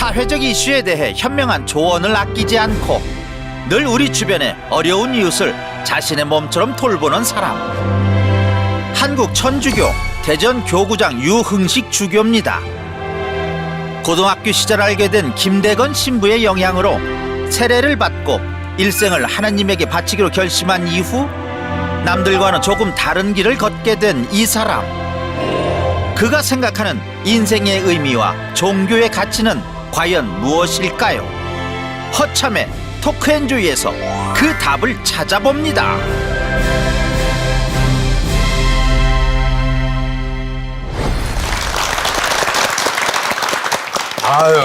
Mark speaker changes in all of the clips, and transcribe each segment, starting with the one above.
Speaker 1: 사회적 이슈에 대해 현명한 조언을 아끼지 않고 늘 우리 주변의 어려운 이웃을 자신의 몸처럼 돌보는 사람. 한국 천주교 대전 교구장 유흥식 주교입니다. 고등학교 시절 알게 된 김대건 신부의 영향으로 세례를 받고 일생을 하나님에게 바치기로 결심한 이후 남들과는 조금 다른 길을 걷게 된 이 사람. 그가 생각하는 인생의 의미와 종교의 가치는 과연 무엇일까요? 허참의 토크앤조이에서 그 답을 찾아봅니다.
Speaker 2: 아유.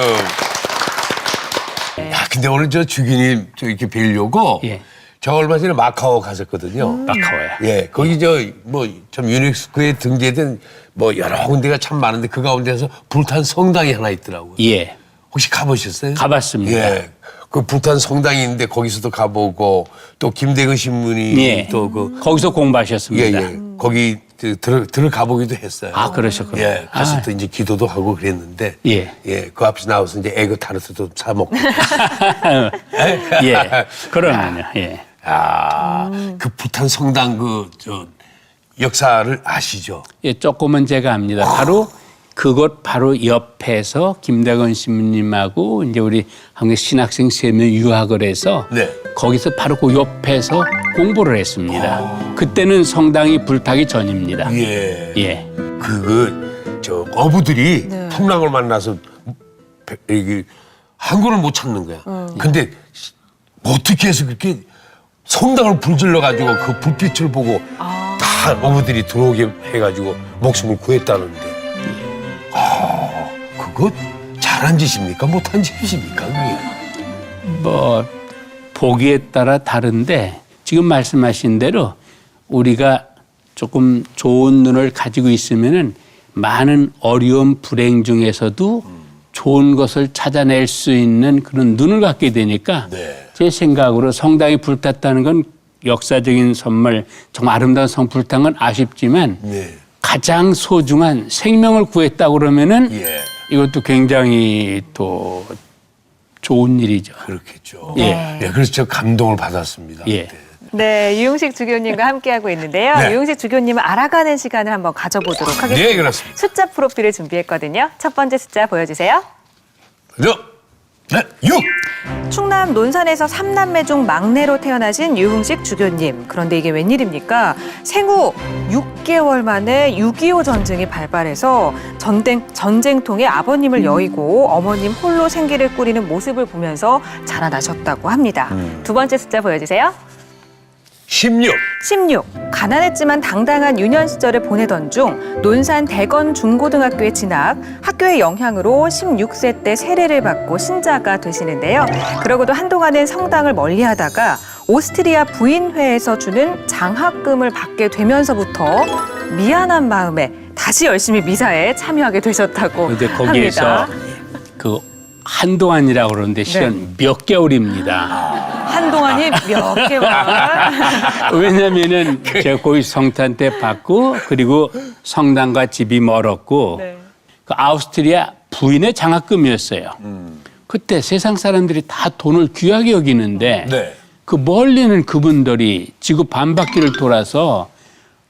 Speaker 2: 야, 근데 오늘 저 주기님 저 이렇게 뵈려고
Speaker 3: 예.
Speaker 2: 저 얼마 전에 마카오 갔었거든요.
Speaker 3: 마카오에.
Speaker 2: 예, 거기 참 유네스코에 등재된 여러 군데가 참 많은데 그 가운데서 불탄 성당이 하나 있더라고요.
Speaker 3: 예.
Speaker 2: 혹시 가보셨어요?
Speaker 3: 가봤습니다.
Speaker 2: 예. 그 불탄 성당이 있는데 거기서도 가보고 또 김대근 신부님
Speaker 3: 예.
Speaker 2: 또 그
Speaker 3: 거기서 공부하셨습니다.
Speaker 2: 예. 거기 들어가보기도 했어요.
Speaker 3: 아, 그러셨군요.
Speaker 2: 예. 가서 또 이제 기도도 하고 그랬는데.
Speaker 3: 예.
Speaker 2: 예. 그 앞에서 나와서 이제 에그 타르트도 사 먹고.
Speaker 3: 예. 그러면요. 예.
Speaker 2: 그 불탄 성당 역사를 아시죠?
Speaker 3: 예, 조금은 제가 압니다. 바로 그곳 바로 옆에서 김대건 신부님하고 이제 우리 한국 신학생 3명 유학을 해서
Speaker 2: 네.
Speaker 3: 거기서 바로 그 옆에서 공부를 했습니다. 그때는 성당이 불타기 전입니다.
Speaker 2: 예.
Speaker 3: 예.
Speaker 2: 어부들이 풍랑을 만나서 이게 항구를 못 찾는 거야. 근데 어떻게 해서 그렇게 성당을 불질러 가지고 그 불빛을 보고 다 어부들이 들어오게 해가지고 목숨을 구했다는데. 그거 잘한 짓입니까? 못한 짓입니까? 그게?
Speaker 3: 보기에 따라 다른데 지금 말씀하신 대로 우리가 조금 좋은 눈을 가지고 있으면은 많은 어려운 불행 중에서도 좋은 것을 찾아낼 수 있는 그런 눈을 갖게 되니까
Speaker 2: 네.
Speaker 3: 제 생각으로 성당이 불탔다는 건 역사적인 선물, 정말 아름다운 성 불탄 건 아쉽지만
Speaker 2: 네.
Speaker 3: 가장 소중한 생명을 구했다고 그러면은
Speaker 2: 예.
Speaker 3: 이것도 굉장히 또 좋은 일이죠.
Speaker 2: 그렇겠죠.
Speaker 3: 예.
Speaker 2: 예, 그래서 저 감동을 받았습니다.
Speaker 3: 예.
Speaker 2: 그때.
Speaker 4: 네, 유흥식 주교님과 함께하고 있는데요.
Speaker 2: 네.
Speaker 4: 유흥식 주교님을 알아가는 시간을 한번 가져보도록 하겠습니다.
Speaker 2: 네, 그렇습니다.
Speaker 4: 숫자 프로필을 준비했거든요. 첫 번째 숫자 보여주세요.
Speaker 2: 그죠? 네, 6!
Speaker 4: 충남 논산에서 3남매 중 막내로 태어나신 유흥식 주교님. 그런데 이게 웬일입니까? 생후 6개월 만에 6.25 전쟁이 발발해서 전쟁통에 아버님을 여의고 어머님 홀로 생계를 꾸리는 모습을 보면서 자라나셨다고 합니다. 두 번째 숫자 보여주세요.
Speaker 2: 16!
Speaker 4: 16. 가난했지만 당당한 유년 시절을 보내던 중 논산 대건 중고등학교에 진학, 학교의 영향으로 16세 때 세례를 받고 신자가 되시는데요. 그러고도 한동안은 성당을 멀리하다가 오스트리아 부인회에서 주는 장학금을 받게 되면서부터 미안한 마음에 다시 열심히 미사에 참여하게 되셨다고
Speaker 3: 근데 거기에서
Speaker 4: 합니다.
Speaker 3: 그 한동안이라고 그러는데 시간 몇 개월입니다.
Speaker 4: 한동안이 몇 개월.
Speaker 3: 왜냐면은 제가 거기 성탄 때 받고 그리고 성당과 집이 멀었고
Speaker 4: 네.
Speaker 3: 그 아우스트리아 부인의 장학금이었어요. 그때 세상 사람들이 다 돈을 귀하게 여기는데
Speaker 2: 네.
Speaker 3: 그 멀리는 그분들이 지구 반바퀴를 돌아서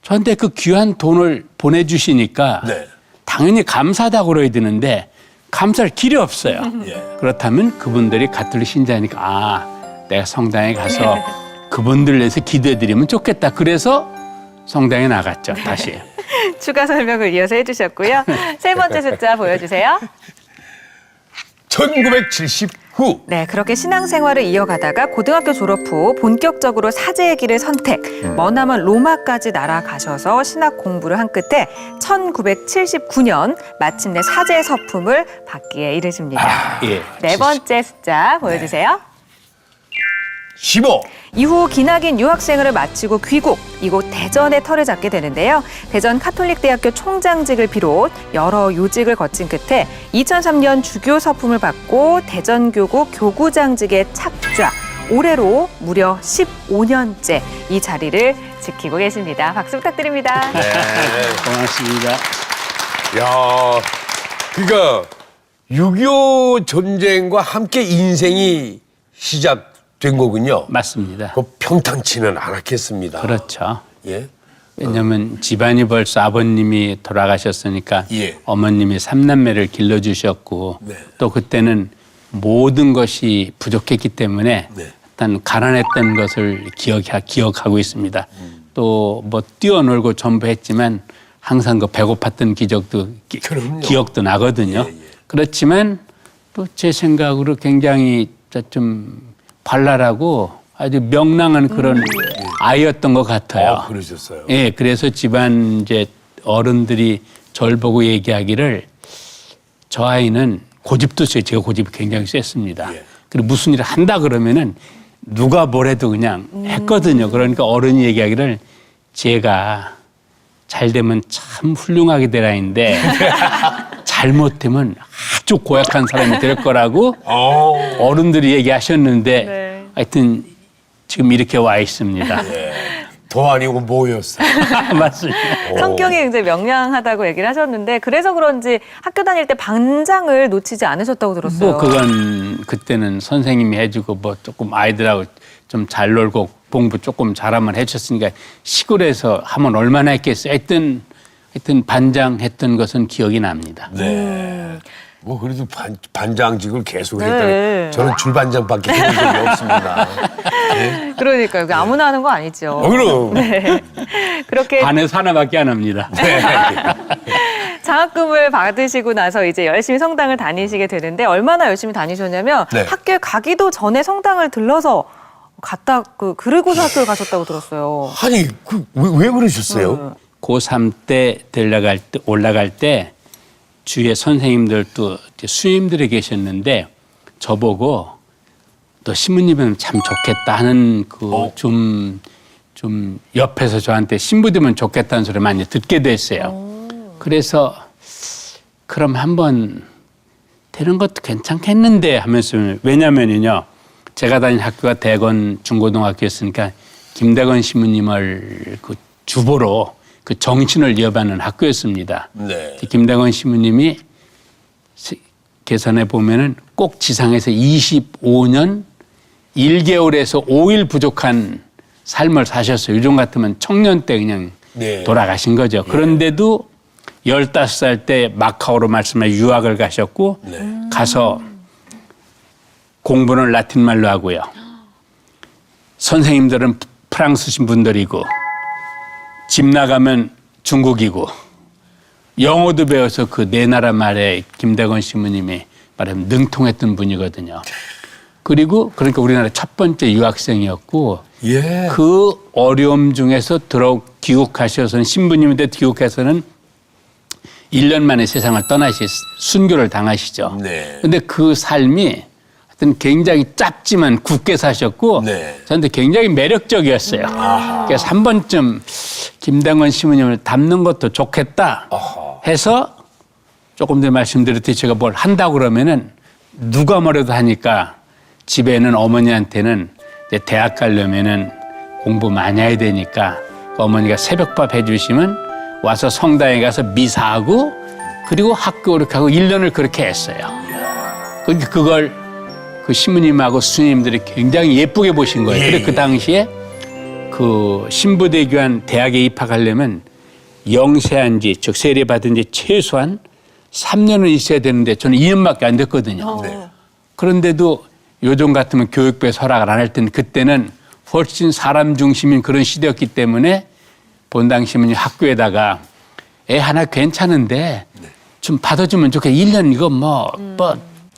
Speaker 3: 저한테 그 귀한 돈을 보내주시니까
Speaker 2: 네.
Speaker 3: 당연히 감사하다고 그래야 되는데 감사할 길이 없어요.
Speaker 2: 예.
Speaker 3: 그렇다면 그분들이 가톨릭 신자니까 내가 성당에 가서 그분들 위해서 기도해드리면 좋겠다. 그래서 성당에 나갔죠. 다시.
Speaker 4: 추가 설명을 이어서 해주셨고요. 세 번째 숫자 보여주세요.
Speaker 2: 1979!
Speaker 4: 네, 그렇게 신앙생활을 이어가다가 고등학교 졸업 후 본격적으로 사제의 길을 선택, 머나먼 로마까지 날아가셔서 신학 공부를 한 끝에 1979년 마침내 사제 서품을 받기에 이르십니다.
Speaker 3: 예.
Speaker 4: 네 번째 숫자 보여주세요.
Speaker 2: 15!
Speaker 4: 이후 기나긴 유학생활을 마치고 귀국, 이곳 대전에 터를 잡게 되는데요. 대전 카톨릭대학교 총장직을 비롯 여러 요직을 거친 끝에 2003년 주교 서품을 받고 대전교구 교구장직에 착좌. 올해로 무려 15년째 이 자리를 지키고 계십니다. 박수 부탁드립니다.
Speaker 2: 네.
Speaker 3: 고맙습니다.
Speaker 2: 야, 그러니까 6.25 전쟁과 함께 인생이 시작된 거군요.
Speaker 3: 맞습니다.
Speaker 2: 그 평탄치는 않았겠습니다.
Speaker 3: 그렇죠.
Speaker 2: 예.
Speaker 3: 왜냐하면 집안이 벌써 아버님이 돌아가셨으니까
Speaker 2: 예.
Speaker 3: 어머님이 3남매를 길러주셨고
Speaker 2: 네.
Speaker 3: 또 그때는 모든 것이 부족했기 때문에
Speaker 2: 네.
Speaker 3: 일단 가난했던 것을 기억하고 있습니다. 또 뭐 뛰어놀고 전부 했지만 항상 그 배고팠던
Speaker 2: 그럼요.
Speaker 3: 기억도 나거든요.
Speaker 2: 예, 예.
Speaker 3: 그렇지만 또 제 생각으로 굉장히 좀 발랄하고 아주 명랑한 그런 아이였던 것 같아요.
Speaker 2: 그러셨어요.
Speaker 3: 예, 그래서 집안 이제 어른들이 절 보고 얘기하기를 저 아이는 고집도 세요. 제가 고집이 굉장히 셌습니다.
Speaker 2: 예.
Speaker 3: 그리고 무슨 일을 한다 그러면은 누가 뭐래도 그냥 했거든요. 그러니까 어른이 얘기하기를 제가 잘 되면 참 훌륭하게 될 아이인데 잘못되면 아주 고약한 사람이 될 거라고 어른들이 얘기하셨는데
Speaker 4: 네.
Speaker 3: 하여튼 지금 이렇게 와 있습니다.
Speaker 2: 더 아니고 뭐였어요?
Speaker 3: 맞습니다.
Speaker 4: 성격이 굉장히 명량하다고 얘기를 하셨는데 그래서 그런지 학교 다닐 때 반장을 놓치지 않으셨다고 들었어요.
Speaker 3: 뭐 그건 그때는 선생님이 해주고 뭐 조금 아이들하고 좀 잘 놀고 공부 조금 잘하면 해줬으니까 시골에서 하면 얼마나 했겠어요. 하여튼 반장했던 것은 기억이 납니다.
Speaker 2: 네. 뭐 그래도 반장직을 계속
Speaker 4: 네.
Speaker 2: 했다니 저는 줄반장밖에 해본 적이 없습니다.
Speaker 4: 그러니까요. 아무나 하는 거 아니죠.
Speaker 2: 그럼.
Speaker 4: 네. 그렇게
Speaker 3: 반에서 하나밖에 안 합니다.
Speaker 4: 장학금을 받으시고 나서 이제 열심히 성당을 다니시게 되는데 얼마나 열심히 다니셨냐면
Speaker 2: 네.
Speaker 4: 학교에 가기도 전에 성당을 들러서 그리고서 학교를 가셨다고 들었어요.
Speaker 2: 아니 왜 그러셨어요?
Speaker 3: 고3 때 올라갈 때 주위에 선생님들도 이제 수임들이 계셨는데 저보고 너 신부님은 참 좋겠다 하는 좀 옆에서 저한테 신부 되면 좋겠다는 소리 많이 듣게 됐어요. 그래서 그럼 한번 되는 것도 괜찮겠는데 하면서 왜냐면은요 제가 다닌 학교가 대건 중고등학교였으니까 김대건 신부님을 그 주보로 그 정신을 이어받는 학교였습니다.
Speaker 2: 네.
Speaker 3: 김대건 신부님이 계산해 보면은 꼭 지상에서 25년 1개월에서 5일 부족한 삶을 사셨어요. 요즘 같으면 청년 때 그냥
Speaker 2: 네.
Speaker 3: 돌아가신 거죠. 그런데도 15살 때 마카오로 말씀해 유학을 가셨고 가서 공부는 라틴 말로 하고요. 선생님들은 프랑스신 분들이고 집 나가면 중국이고 영어도 배워서 그 네 나라 말에 김대건 신부님이 말하면 능통했던 분이거든요. 그리고 그러니까 우리나라 첫 번째 유학생이었고
Speaker 2: 예.
Speaker 3: 그 어려움 중에서 귀국하셔서는 신부님인데 귀국해서는 1년 만에 세상을 순교를 당하시죠.
Speaker 2: 네.
Speaker 3: 근데 그 삶이 하여튼 굉장히 짧지만 굳게 사셨고
Speaker 2: 네.
Speaker 3: 저한테 굉장히 매력적이었어요. 그래서 한 번쯤 김대건 신부님을 닮는 것도 좋겠다 해서 조금 전에 말씀드렸듯이 제가 뭘 한다고 그러면은 누가 뭐래도 하니까 집에는 어머니한테는 이제 대학 가려면은 공부 많이 해야 되니까 어머니가 새벽밥 해주시면 와서 성당에 가서 미사하고 그리고 학교 이렇게 하고 1년을 그렇게 했어요. 그러니까 그걸 그 신부님하고 스님들이 굉장히 예쁘게 보신 거예요. 근데 그 당시에 그 신부대교한 대학에 입학하려면 영세한지 즉 세례 받은 지 최소한 3년은 있어야 되는데 저는 2년밖에 안 됐거든요.
Speaker 2: 네.
Speaker 3: 그런데도 요즘 같으면 교육부에서 허락을 안 할 때는 그때는 훨씬 사람 중심인 그런 시대였기 때문에 본당 신부님 학교에다가 애 하나 괜찮은데 좀 받아주면 좋겠다. 1년 이거 뭐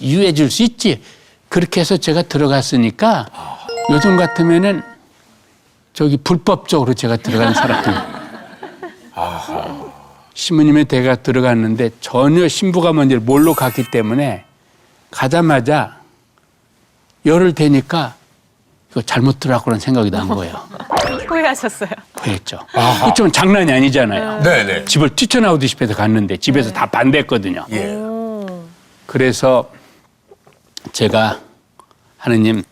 Speaker 3: 유예해 줄 수 있지. 그렇게 해서 제가 들어갔으니까 요즘 같으면은 저기 불법적으로 제가 들어간 사람들. 신부님의 대가 들어갔는데 전혀 신부가 먼저 몰로 갔기 때문에 가자마자 열흘 되니까 이거 잘못 들어갔고 그런 생각이 난 거예요.
Speaker 4: 후회하셨어요.
Speaker 3: 후회했죠. 그렇지만 장난이 아니잖아요.
Speaker 2: 네네.
Speaker 3: 집을 뛰쳐나오듯이 해서 갔는데 집에서 다 반대했거든요.
Speaker 2: 예.
Speaker 3: 그래서 제가 하느님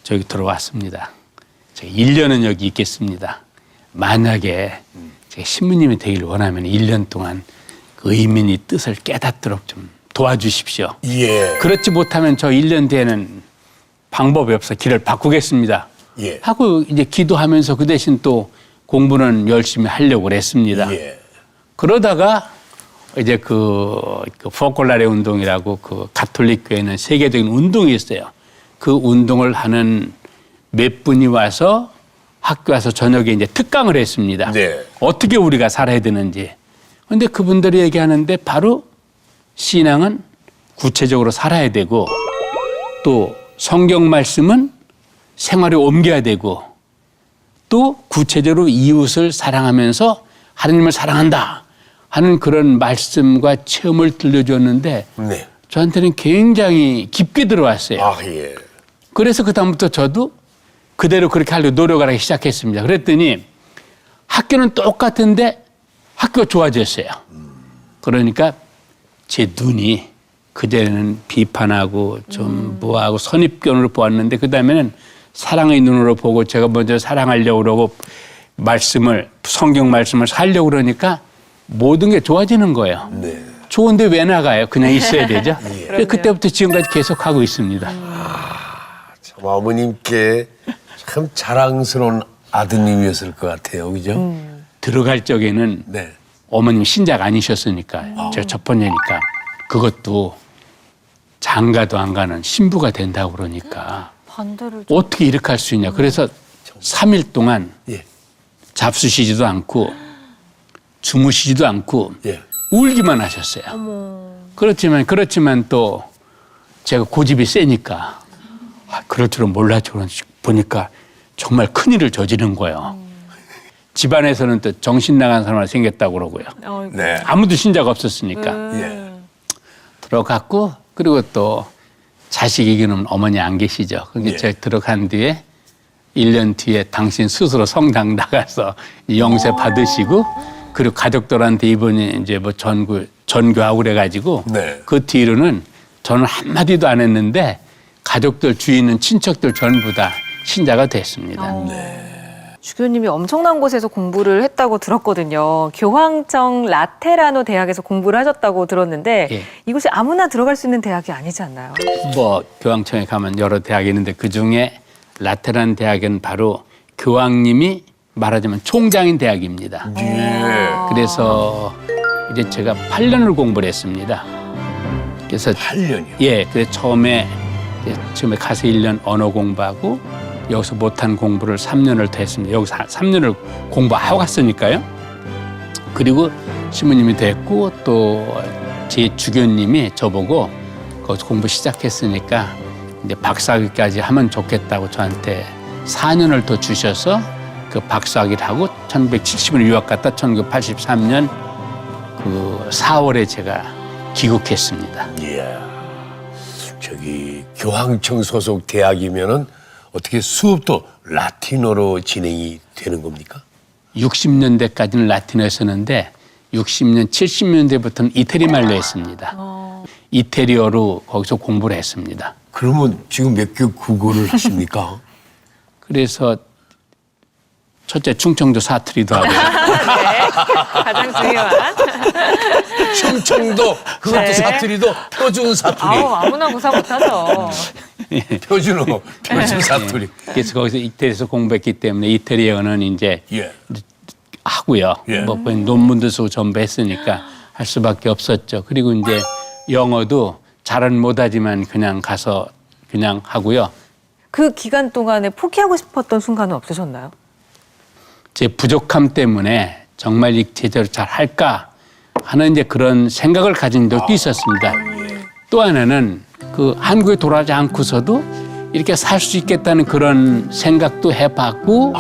Speaker 3: 저기 들어왔습니다. 제가 1년은 여기 있겠습니다. 만약에 제가 신부님이 되기를 원하면 1년 동안 그 의민이 뜻을 깨닫도록 좀 도와주십시오.
Speaker 2: 예.
Speaker 3: 그렇지 못하면 저 1년 뒤에는 방법이 없어 길을 바꾸겠습니다.
Speaker 2: 예.
Speaker 3: 하고 이제 기도하면서 그 대신 또 공부는 열심히 하려고 그랬습니다.
Speaker 2: 예.
Speaker 3: 그러다가 이제 그 포콜라레 운동이라고 그 가톨릭 교회는 세계적인 운동이 있어요. 그 운동을 하는 몇 분이 와서 학교 와서 저녁에 이제 특강을 했습니다.
Speaker 2: 네.
Speaker 3: 어떻게 우리가 살아야 되는지. 그런데 그분들이 얘기하는데 바로 신앙은 구체적으로 살아야 되고 또 성경 말씀은 생활에 옮겨야 되고 또 구체적으로 이웃을 사랑하면서 하나님을 사랑한다 하는 그런 말씀과 체험을 들려줬는데
Speaker 2: 네.
Speaker 3: 저한테는 굉장히 깊게 들어왔어요.
Speaker 2: 아, 예.
Speaker 3: 그래서 그다음부터 저도 그대로 그렇게 하려고 노력을 하기 시작했습니다. 그랬더니 학교는 똑같은데 학교가 좋아졌어요. 그러니까 제 눈이 그전에는 비판하고 좀 뭐하고 선입견으로 보았는데 그다음에는 사랑의 눈으로 보고 제가 먼저 사랑하려고 그러고 말씀을 성경 말씀을 살려고 그러니까 모든 게 좋아지는 거예요.
Speaker 2: 네.
Speaker 3: 좋은데 왜 나가요? 그냥 있어야 되죠. 그래서 그때부터 지금까지 계속 하고 있습니다.
Speaker 2: 참 어머님께 참 자랑스러운 아드님이었을 것 같아요. 그죠?
Speaker 3: 들어갈 적에는
Speaker 2: 네.
Speaker 3: 어머님 신자가 아니셨으니까 제가 첫 번째니까 그것도 장가도 안 가는 신부가 된다고 그러니까
Speaker 4: 반대를
Speaker 3: 어떻게 이렇게 할 수 있냐. 그래서 3일 동안
Speaker 2: 예.
Speaker 3: 잡수시지도 않고 주무시지도 않고
Speaker 2: 예.
Speaker 3: 울기만 하셨어요. 그렇지만 또 제가 고집이 세니까 그럴 줄은 몰랐죠. 보니까 정말 큰일을 저지른 거예요. 집안에서는 또 정신 나간 사람이 생겼다고 그러고요.
Speaker 2: 네.
Speaker 3: 아무도 신자가 없었으니까.
Speaker 2: 예.
Speaker 3: 들어갔고 그리고 또 자식 이기는 어머니 안 계시죠. 그게
Speaker 2: 예.
Speaker 3: 제가 들어간 뒤에 1년 뒤에 당신 스스로 성당 나가서 영세 받으시고 그리고 가족들한테 이번에 이제 뭐 전교하고 그래가지고
Speaker 2: 네.
Speaker 3: 그 뒤로는 저는 한마디도 안 했는데 가족들 주위 있는 친척들 전부 다 신자가 됐습니다.
Speaker 4: 주교님이 엄청난 곳에서 공부를 했다고 들었거든요. 교황청 라테라노 대학에서 공부를 하셨다고 들었는데
Speaker 3: 예.
Speaker 4: 이곳이 아무나 들어갈 수 있는 대학이 아니지 않나요?
Speaker 3: 뭐 교황청에 가면 여러 대학이 있는데 그중에 라테란 대학은 바로 교황님이 말하자면 총장인 대학입니다.
Speaker 2: 예.
Speaker 3: 그래서 이제 제가 8년을 공부를 했습니다. 그래서
Speaker 2: 8년이요.
Speaker 3: 예, 그래서 처음에 가서 1년 언어 공부하고 여기서 못한 공부를 3년을 더 했습니다. 여기서 3년을 공부하고 갔으니까요. 그리고 신부님이 됐고 또 제 주교님이 저보고 거기서 공부 시작했으니까 이제 박사학위까지 하면 좋겠다고 저한테 4년을 더 주셔서 그 박사학위를 하고 1970년 유학 갔다 1983년 그 4월에 제가 귀국했습니다.
Speaker 2: 이야. 저기 교황청 소속 대학이면은 어떻게 수업도 라틴어로 진행이 되는 겁니까?
Speaker 3: 60년대까지는 라틴어였었는데 60년, 70년대부터는 이태리 말로 했습니다. 이태리어로 거기서 공부를 했습니다.
Speaker 2: 그러면 지금 몇 개 국어를 하십니까?
Speaker 3: 그래서 첫째 충청도 사투리도 하고
Speaker 4: 네, 가장 중요한.
Speaker 2: 충청도 그것도
Speaker 4: 네.
Speaker 2: 사투리도 표준 사투리.
Speaker 4: 아무나 구사 못하죠.
Speaker 2: 표준어, 표준 사투리.
Speaker 3: 그래서 거기서 이태리에서 공부했기 때문에 이태리어는 이제
Speaker 2: 예.
Speaker 3: 하고요.
Speaker 2: 예.
Speaker 3: 뭐 거의 논문도 쓰고 전부 했으니까 할 수밖에 없었죠. 그리고 이제 영어도 잘은 못하지만 그냥 가서 그냥 하고요.
Speaker 4: 그 기간 동안에 포기하고 싶었던 순간은 없으셨나요?
Speaker 3: 제 부족함 때문에 정말 이 제대로 잘 할까 하는 이제 그런 생각을 가진 적도 있었습니다. 또 하나는 그 한국에 돌아가지 않고서도 이렇게 살 수 있겠다는 그런 생각도 해봤고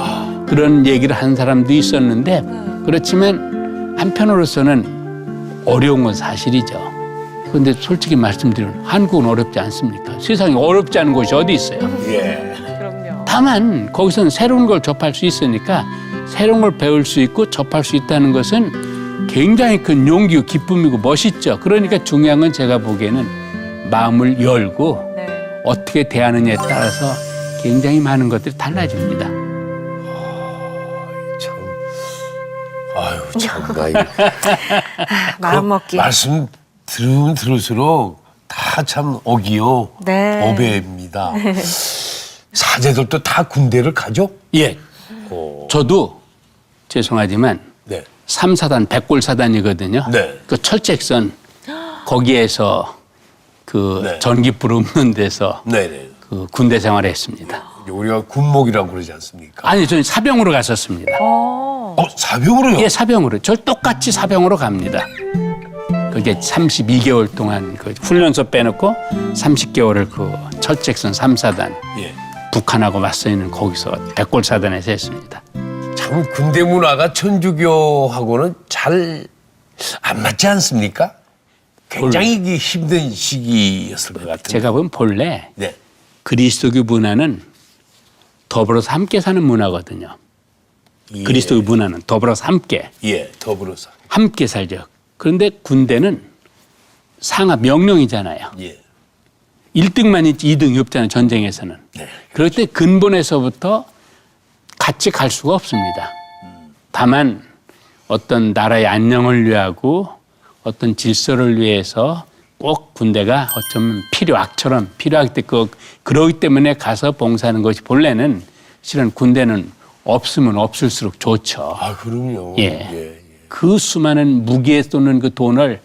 Speaker 3: 그런 얘기를 한 사람도 있었는데 그렇지만 한편으로서는 어려운 건 사실이죠. 그런데 솔직히 말씀드리면 한국은 어렵지 않습니까? 세상에 어렵지 않은 곳이 어디 있어요?
Speaker 2: 예.
Speaker 4: 그럼요.
Speaker 3: 다만 거기서는 새로운 걸 접할 수 있으니까 새로운 걸 배울 수 있고 접할 수 있다는 것은 굉장히 큰 용기고 기쁨이고 멋있죠. 그러니까 중요한 건 제가 보기에는 마음을 열고
Speaker 4: 네.
Speaker 3: 어떻게 대하느냐에 따라서 굉장히 많은 것들이 달라집니다.
Speaker 2: 참. 아유, 참나.
Speaker 4: 마음 먹기.
Speaker 2: 말씀 들으면 들을수록 다 참 어기요.
Speaker 4: 네.
Speaker 2: 어배입니다. 사제들도 다 군대를 가죠?
Speaker 3: 예. 저도 죄송하지만
Speaker 2: 네.
Speaker 3: 3사단 백골사단이거든요.
Speaker 2: 네.
Speaker 3: 그 철책선 거기에서 그
Speaker 2: 네.
Speaker 3: 전기불 없는 데서
Speaker 2: 네네.
Speaker 3: 그 군대 생활을 했습니다.
Speaker 2: 우리가 군목이라고 그러지 않습니까?
Speaker 3: 아니, 저는 사병으로 갔었습니다.
Speaker 2: 사병으로요?
Speaker 3: 예, 사병으로. 저 똑같이 사병으로 갑니다. 그게 32개월 동안 그 훈련소 빼놓고 30개월을 그 철책선 3사단
Speaker 2: 예.
Speaker 3: 북한하고 맞서 있는 거기서 백골사단에서 했습니다.
Speaker 2: 참 군대 문화가 천주교하고는 잘 안 맞지 않습니까? 굉장히 힘든 시기였을 것 같은데.
Speaker 3: 제가 보면 본래
Speaker 2: 네.
Speaker 3: 그리스도교 문화는 더불어서 함께 사는 문화거든요.
Speaker 2: 예.
Speaker 3: 그리스도교 문화는 더불어서
Speaker 2: 예, 더불어서.
Speaker 3: 함께 살죠. 그런데 군대는 상하 명령이잖아요.
Speaker 2: 예.
Speaker 3: 1등만 있지 2등이 없잖아요. 전쟁에서는.
Speaker 2: 네.
Speaker 3: 그럴 때 근본에서부터 같이 갈 수가 없습니다. 다만 어떤 나라의 안녕을 위하고 어떤 질서를 위해서 꼭 군대가 어쩌면 필요악처럼 필요할 때 그러기 때문에 가서 봉사하는 것이 본래는 실은 군대는 없으면 없을수록 좋죠.
Speaker 2: 아, 그럼요.
Speaker 3: 예. 그 수많은 무기에 쏘는 그 돈을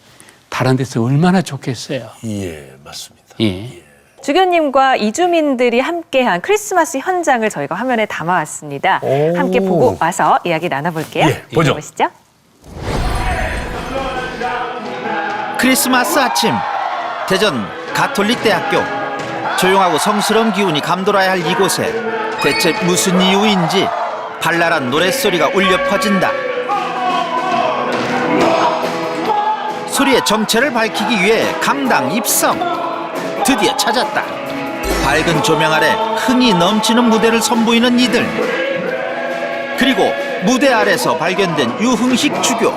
Speaker 3: 다른 데서 얼마나 좋겠어요.
Speaker 2: 예, 맞습니다.
Speaker 3: 예.
Speaker 4: 주교님과 이주민들이 함께한 크리스마스 현장을 저희가 화면에 담아왔습니다.
Speaker 2: 오.
Speaker 4: 함께 보고 와서 이야기 나눠볼게요.
Speaker 2: 예, 보죠.
Speaker 4: 보시죠.
Speaker 1: 크리스마스 아침 대전 가톨릭대학교. 조용하고 성스러운 기운이 감돌아야 할 이곳에 대체 무슨 이유인지 발랄한 노랫소리가 울려 퍼진다. 소리의 정체를 밝히기 위해 강당 입성. 드디어 찾았다. 밝은 조명 아래 흥이 넘치는 무대를 선보이는 이들. 그리고 무대 아래서 발견된 유흥식 주교.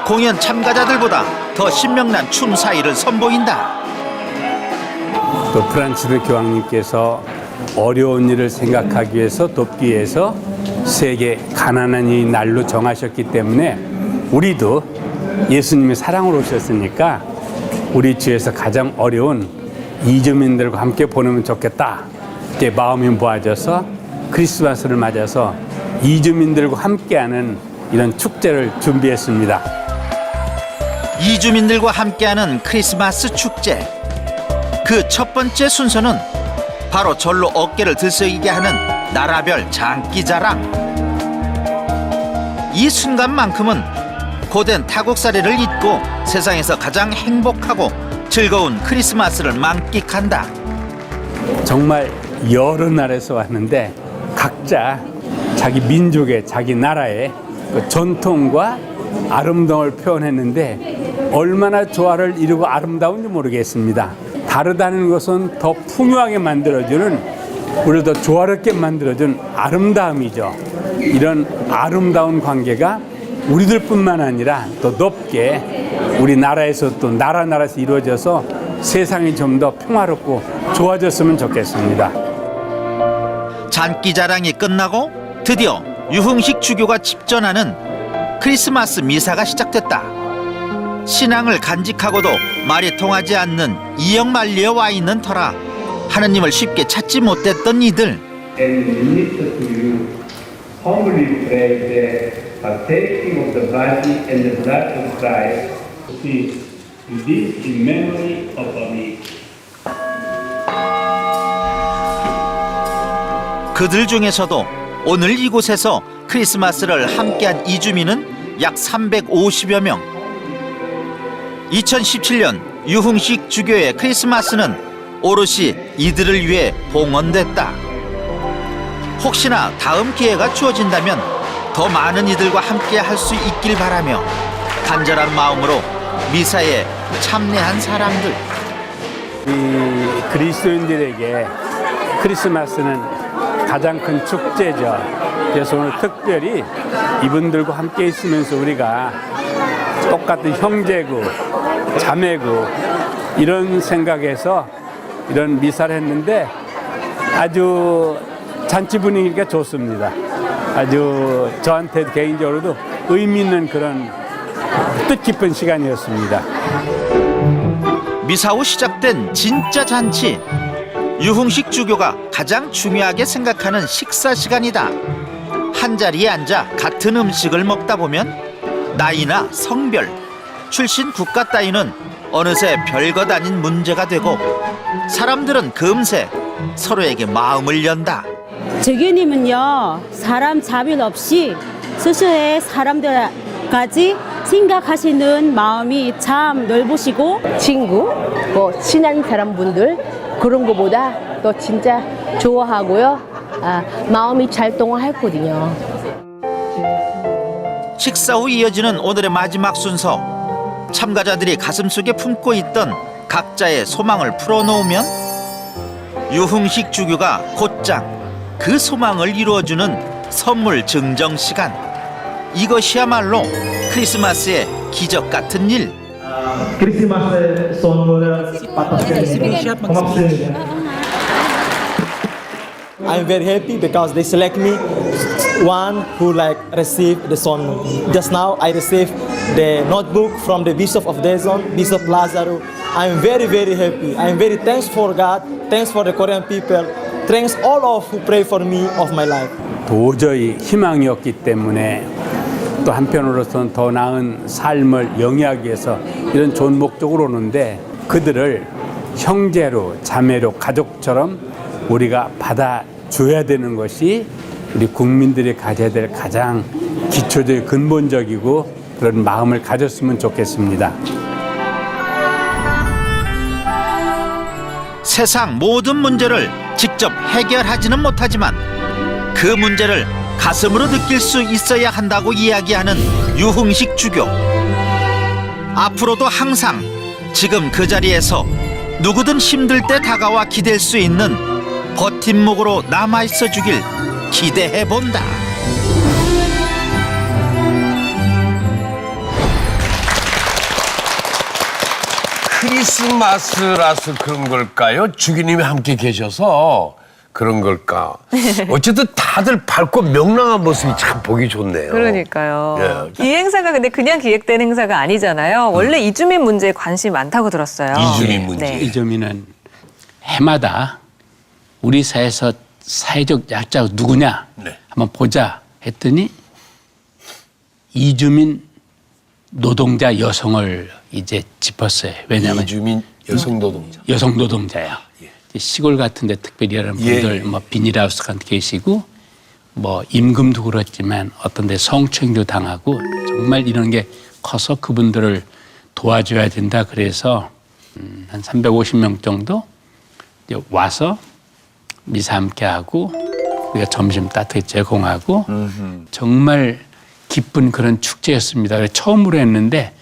Speaker 1: 공연 참가자들보다 더 신명난 춤 사이를 선보인다.
Speaker 3: 또 프란치스 교황님께서 어려운 일을 생각하기 위해서 돕기 위해서 세계 가난한 이 날로 정하셨기 때문에 우리도 예수님의 사랑으로 오셨으니까 우리 주에서 가장 어려운 이주민들과 함께 보내면 좋겠다. 이렇게 마음이 모아져서 크리스마스를 맞아서 이주민들과 함께하는 이런 축제를 준비했습니다.
Speaker 1: 이주민들과 함께하는 크리스마스 축제. 그 첫 번째 순서는 바로 절로 어깨를 들썩이게 하는 나라별 장기자랑. 이 순간만큼은 고된 타국살이를 잊고 세상에서 가장 행복하고 즐거운 크리스마스를 만끽한다.
Speaker 3: 정말 여러 나라에서 왔는데 각자 자기 민족의 자기 나라의 그 전통과 아름다움을 표현했는데 얼마나 조화를 이루고 아름다운지 모르겠습니다. 다르다는 것은 더 풍요하게 만들어주는, 우리를 더 조화롭게 만들어준 아름다움이죠. 이런 아름다운 관계가 우리들뿐만 아니라 더 높게 우리나라에서 또 나라에서 이루어져서 세상이 좀 더 평화롭고 좋아졌으면 좋겠습니다.
Speaker 1: 장기자랑이 끝나고 드디어 유흥식 주교가 집전하는 크리스마스 미사가 시작됐다. 신앙을 간직하고도 말이 통하지 않는 이역만리에 와 있는 터라 하느님을 쉽게 찾지 못했던 이들.
Speaker 5: and minister to you, humbly pray that partaking of the body and the blood of Christ, see this in memory of me.
Speaker 1: 그들 중에서도 오늘 이곳에서 크리스마스를 함께한 이주민은 약 350여 명. 2017년 유흥식 주교의 크리스마스는 오롯이 이들을 위해 봉헌됐다. 혹시나 다음 기회가 주어진다면 더 많은 이들과 함께 할 수 있길 바라며 간절한 마음으로 미사에 참여한 사람들.
Speaker 3: 이 그리스도인들에게 크리스마스는 가장 큰 축제죠. 그래서 오늘 특별히 이분들과 함께 있으면서 우리가 똑같은 형제고 자매고 이런 생각에서 이런 미사를 했는데 아주 잔치 분위기가 좋습니다. 아주 저한테 개인적으로도 의미 있는 그런 뜻깊은 시간이었습니다.
Speaker 1: 미사 후 시작된 진짜 잔치. 유흥식 주교가 가장 중요하게 생각하는 식사 시간이다. 한자리에 앉아 같은 음식을 먹다 보면 나이나 성별, 출신 국가 따위는 어느새 별것 아닌 문제가 되고 사람들은 금세 서로에게 마음을 연다.
Speaker 6: 주교님은요, 사람 차별 없이 스스로의 사람들까지 생각하시는 마음이 참 넓으시고,
Speaker 7: 친구, 뭐 친한 사람분들 그런 거보다 또 진짜 좋아하고요. 마음이 잘 통하거든요.
Speaker 1: 식사 후 이어지는 오늘의 마지막 순서. 참가자들이 가슴속에 품고 있던 각자의 소망을 풀어놓으면 유흥식 주교가 곧장 그 소망을 이루어주는 선물 증정 시간. 이것이야말로 크리스마스의 기적 같은 일.
Speaker 8: 크리스마스 선물을 받았습니다. 고맙습니다.
Speaker 9: I'm very happy because they select me one who received the 선물. Just now I received the notebook from the Bishop of Daejeon, Bishop Lazaro. I'm very happy. I'm very thankful for God, thanks for the Korean people, thanks all of who pray for me of my life.
Speaker 3: 도저히 희망이 없기 때문에 또 한편으로서는 더 나은 삶을 영위하기 위해서 이런 좋은 목적으로 오는데 그들을 형제로 자매로 가족처럼 우리가 받아줘야 되는 것이 우리 국민들이 가져야 될 가장 기초적이고 근본적이고 그런 마음을 가졌으면 좋겠습니다.
Speaker 1: 세상 모든 문제를 직접 해결하지는 못하지만 그 문제를 가슴으로 느낄 수 있어야 한다고 이야기하는 유흥식 주교. 앞으로도 항상 지금 그 자리에서 누구든 힘들 때 다가와 기댈 수 있는 버팀목으로 남아있어 주길 기대해본다.
Speaker 2: 크리스마스라서 그런 걸까요? 주기님이 함께 계셔서 그런 걸까? 어쨌든 다들 밝고 명랑한 모습이 참 보기 좋네요.
Speaker 4: 그러니까요.
Speaker 2: 예.
Speaker 4: 이 행사가 근데 그냥 기획된 행사가 아니잖아요. 원래 이주민 문제에 관심이 많다고 들었어요.
Speaker 2: 이주민 문제.
Speaker 4: 네.
Speaker 3: 이점이는 해마다 우리 사회에서 사회적 약자가 누구냐
Speaker 2: 네.
Speaker 3: 한번 보자 했더니 이주민 노동자 여성을 이제 짚었어요. 왜냐하면
Speaker 2: 이주민 여성 노동자.
Speaker 3: 여성 노동자야. 시골 같은데 특별히 이런 분들 뭐 비닐하우스 같은 데 계시고 뭐 임금도 그렇지만 어떤 데 성추행도 당하고 정말 이런 게 커서 그분들을 도와줘야 된다. 그래서 한 350명 정도 이제 와서 미사 함께 하고 우리가 점심 따뜻하게 제공하고 정말 기쁜 그런 축제였습니다. 그래서 처음으로 했는데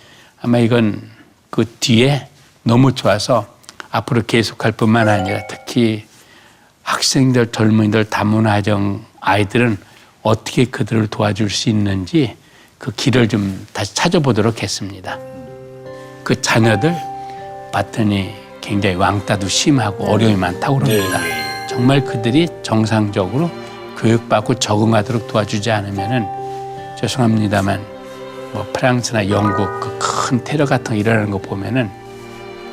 Speaker 3: 아마 이건 그 뒤에 너무 좋아서 앞으로 계속할 뿐만 아니라 특히 학생들, 젊은이들, 다문화정 아이들은 어떻게 그들을 도와줄 수 있는지 그 길을 좀 다시 찾아보도록 했습니다. 그 자녀들 봤더니 굉장히 왕따도 심하고 어려움이 많다고 그럽니다. 정말 그들이 정상적으로 교육받고 적응하도록 도와주지 않으면은 죄송합니다만 뭐 프랑스나 영국 그 큰 테러 같은 거 일어나는 거 보면은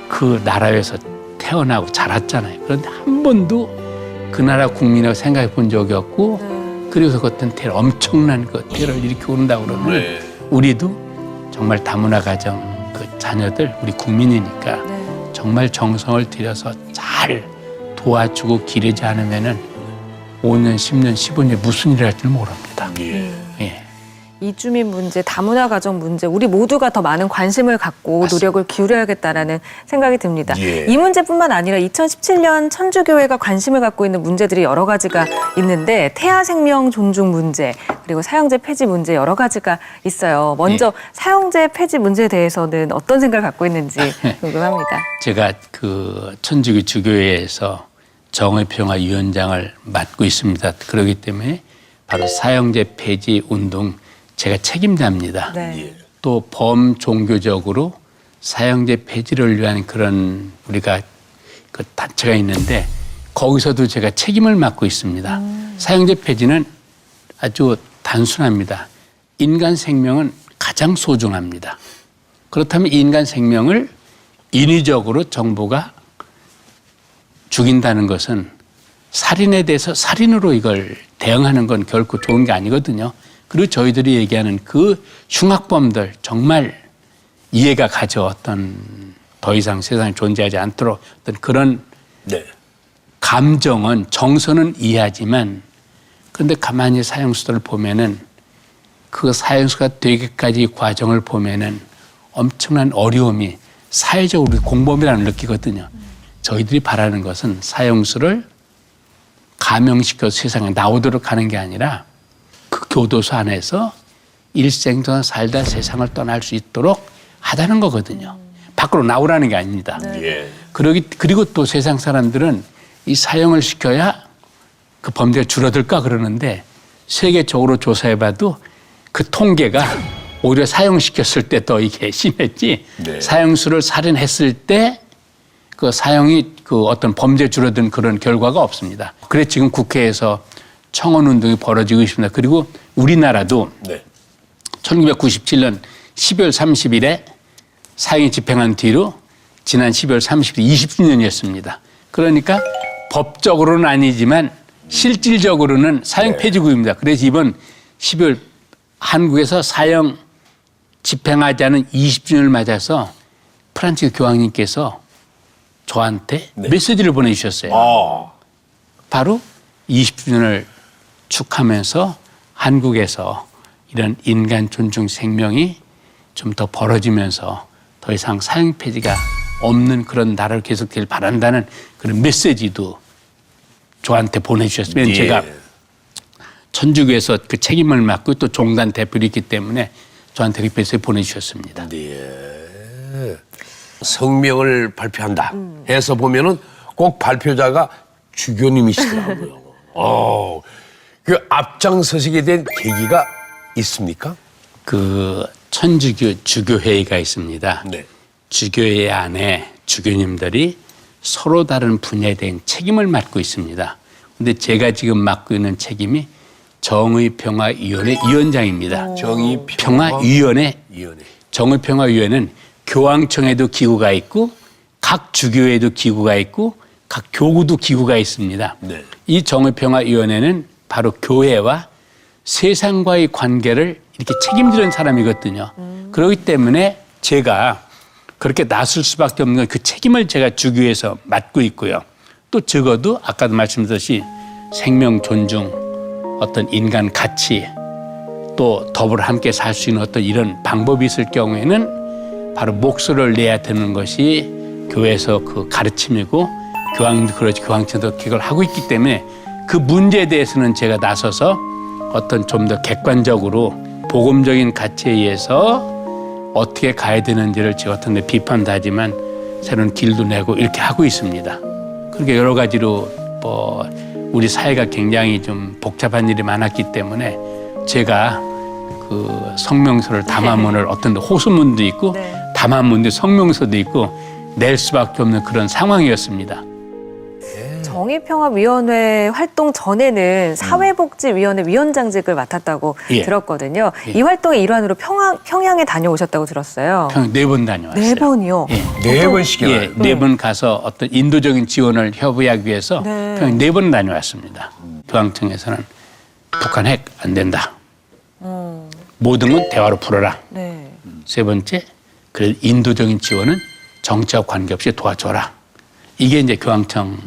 Speaker 3: 그 나라에서 태어나고 자랐잖아요. 그런데 한 번도 그 나라 국민이라고 생각해 본 적이 없고 그래서 그 어떤 테러, 엄청난 그 테러를 일으키고 온다고 그러면 우리도 정말 다문화 가정 그 자녀들 우리 국민이니까 정말 정성을 들여서 잘 도와주고 기르지 않으면은 5년, 10년, 15년 무슨 일을 할지 모릅니다. 예.
Speaker 4: 이주민 문제, 다문화 가정 문제, 우리 모두가 더 많은 관심을 갖고 노력을 기울여야겠다라는 생각이 듭니다.
Speaker 2: 예.
Speaker 4: 이 문제뿐만 아니라 2017년 천주교회가 관심을 갖고 있는 문제들이 여러 가지가 있는데 태아 생명 존중 문제, 그리고 사형제 폐지 문제 여러 가지가 있어요. 먼저 사형제 폐지 문제에 대해서는 어떤 생각을 갖고 있는지 궁금합니다.
Speaker 3: 제가 그 천주교 주교회에서 정의평화 위원장을 맡고 있습니다. 그렇기 때문에 바로 사형제 폐지 운동 제가 책임자입니다.
Speaker 4: 네.
Speaker 3: 또 범종교적으로 사형제 폐지를 위한 그런 우리가 그 단체가 있는데 거기서도 제가 책임을 맡고 있습니다. 사형제 폐지는 아주 단순합니다. 인간 생명은 가장 소중합니다. 그렇다면 인간 생명을 인위적으로 정부가 죽인다는 것은 살인에 대해서 살인으로 이걸 대응하는 건 결코 좋은 게 아니거든요. 그리고 저희들이 얘기하는 그 흉악범들 정말 이해가 가죠. 어떤 더 이상 세상에 존재하지 않도록 어떤 그런
Speaker 2: 네.
Speaker 3: 감정은 정서는 이해하지만 그런데 가만히 사형수들을 보면은 그 사형수가 되기까지 과정을 보면은 엄청난 어려움이 사회적으로 공범이라는 걸 느끼거든요. 저희들이 바라는 것은 사형수를 감형시켜서 세상에 나오도록 하는 게 아니라 그 교도소 안에서 일생 동안 살다 세상을 떠날 수 있도록 하자는 거거든요. 밖으로 나오라는 게 아닙니다.
Speaker 2: 예.
Speaker 3: 그리고 또 세상 사람들은 이 사형을 시켜야 그 범죄가 줄어들까 그러는데 세계적으로 조사해봐도 그 통계가 오히려 사형시켰을 때 더 이게 심했지
Speaker 2: 네.
Speaker 3: 사형수를 살인했을 때 그 사형이 그 어떤 범죄 줄어든 그런 결과가 없습니다. 그래서 지금 국회에서 청원 운동이 벌어지고 있습니다. 그리고 우리나라도
Speaker 2: 네.
Speaker 3: 1997년 12월 30일에 사형이 집행한 뒤로 지난 12월 30일 20주년이었습니다. 그러니까 법적으로는 아니지만 실질적으로는 사형 폐지국입니다. 그래서 이번 12월 한국에서 사형 집행하지 않은 20주년을 맞아서 프란치스 교황님께서 저한테 메시지를 보내주셨어요. 바로 20주년을 축하하면서 한국에서 이런 인간 존중 생명이 좀 더 벌어지면서 더 이상 사형 폐지가 없는 그런 나라를 계속되길 바란다는 그런 메시지도 저한테 보내주셨으면
Speaker 2: 예.
Speaker 3: 제가 천주교에서 그 책임을 맡고 또 종단 대표로 있기 때문에 저한테 이렇게 메시지 보내주셨습니다.
Speaker 2: 네. 성명을 발표한다 해서 보면은 꼭 발표자가 주교님이시더라고요. 그 앞장서시게 된 계기가 있습니까?
Speaker 3: 그 천주교 주교회의가 있습니다.
Speaker 2: 네.
Speaker 3: 주교회 안에 주교님들이 서로 다른 분야에 대한 책임을 맡고 있습니다. 그런데 제가 지금 맡고 있는 책임이 정의평화위원회 위원장입니다. 정의평화위원회. 정의평화위원회는 교황청에도 기구가 있고 각 주교회에도 기구가 있고 각 교구도 기구가 있습니다.
Speaker 2: 네.
Speaker 3: 이 정의평화위원회는 바로 교회와 세상과의 관계를 이렇게 책임지는 사람이거든요. 그렇기 때문에 제가 그렇게 나설 수밖에 없는 건 그 책임을 제가 주교에서 맡고 있고요. 또 적어도 아까도 말씀드렸듯이 생명 존중, 어떤 인간 가치, 또 더불어 함께 살 수 있는 어떤 이런 방법이 있을 경우에는 바로 목소리를 내야 되는 것이 교회에서 그 가르침이고 교황도 그렇지 교황청도 그걸 하고 있기 때문에 그 문제에 대해서는 제가 나서서 어떤 좀 더 객관적으로 복음적인 가치에 의해서 어떻게 가야 되는지를 제가 어떤 데 비판도 하지만 새로운 길도 내고 이렇게 하고 있습니다. 그렇게 여러 가지로 뭐 우리 사회가 굉장히 좀 복잡한 일이 많았기 때문에 제가 그 성명서를 담화문을 어떤 데 호소문도 있고 담화문도 성명서도 있고 낼 수밖에 없는 그런 상황이었습니다.
Speaker 4: 정의평화위원회 활동 전에는 사회복지위원회 위원장직을 맡았다고 들었거든요. 이 활동의 일환으로 평양에 다녀오셨다고 들었어요.
Speaker 3: 평양 4번 다녀왔어요.
Speaker 4: 4번이요?
Speaker 3: 예.
Speaker 2: 4번씩이나.
Speaker 3: 예, 4번 가서 어떤 인도적인 지원을 협의하기 위해서 평양 4번 다녀왔습니다. 교황청에서는 북한 핵 안 된다. 모든 건 대화로 풀어라.
Speaker 4: 네.
Speaker 3: 세 번째, 그 인도적인 지원은 정치와 관계없이 도와줘라. 이게 이제 교황청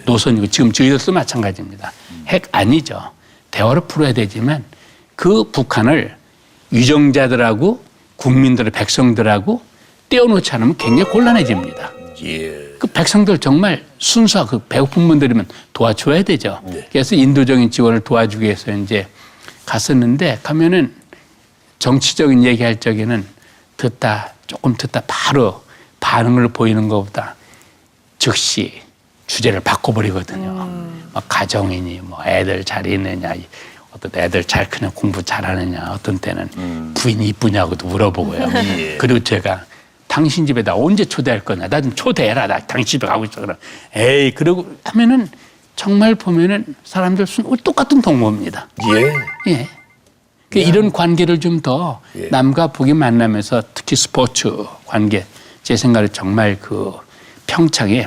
Speaker 3: 노선이고 지금 저희들도 마찬가지입니다. 핵 아니죠. 대화로 풀어야 되지만 그 북한을 유정자들하고 국민들의 백성들하고 떼어놓지 않으면 굉장히 곤란해집니다. 그 백성들 정말 순수하고 그 배고픈 분들이면 도와줘야 되죠. 그래서 인도적인 지원을 도와주기 위해서 이제 갔었는데 가면은 정치적인 얘기할 적에는 조금 듣다 바로 반응을 보이는 것보다 즉시 주제를 바꿔버리거든요. 막 가정이니 뭐 애들 잘 있느냐, 어떤 애들 잘 크냐, 공부 잘하느냐, 어떤 때는 부인이 이쁘냐고도 물어보고요. 그리고 제가 당신 집에 나 언제 초대할 거냐, 나 좀 초대해라, 나 당신 집에 가고 있어. 그럼 에이 그러고 하면은 정말 보면은 사람들 똑같은 동무입니다. 예. 이런 관계를 좀 더 남과 북이 만나면서 특히 스포츠 관계 제 생각에 정말 그 평창에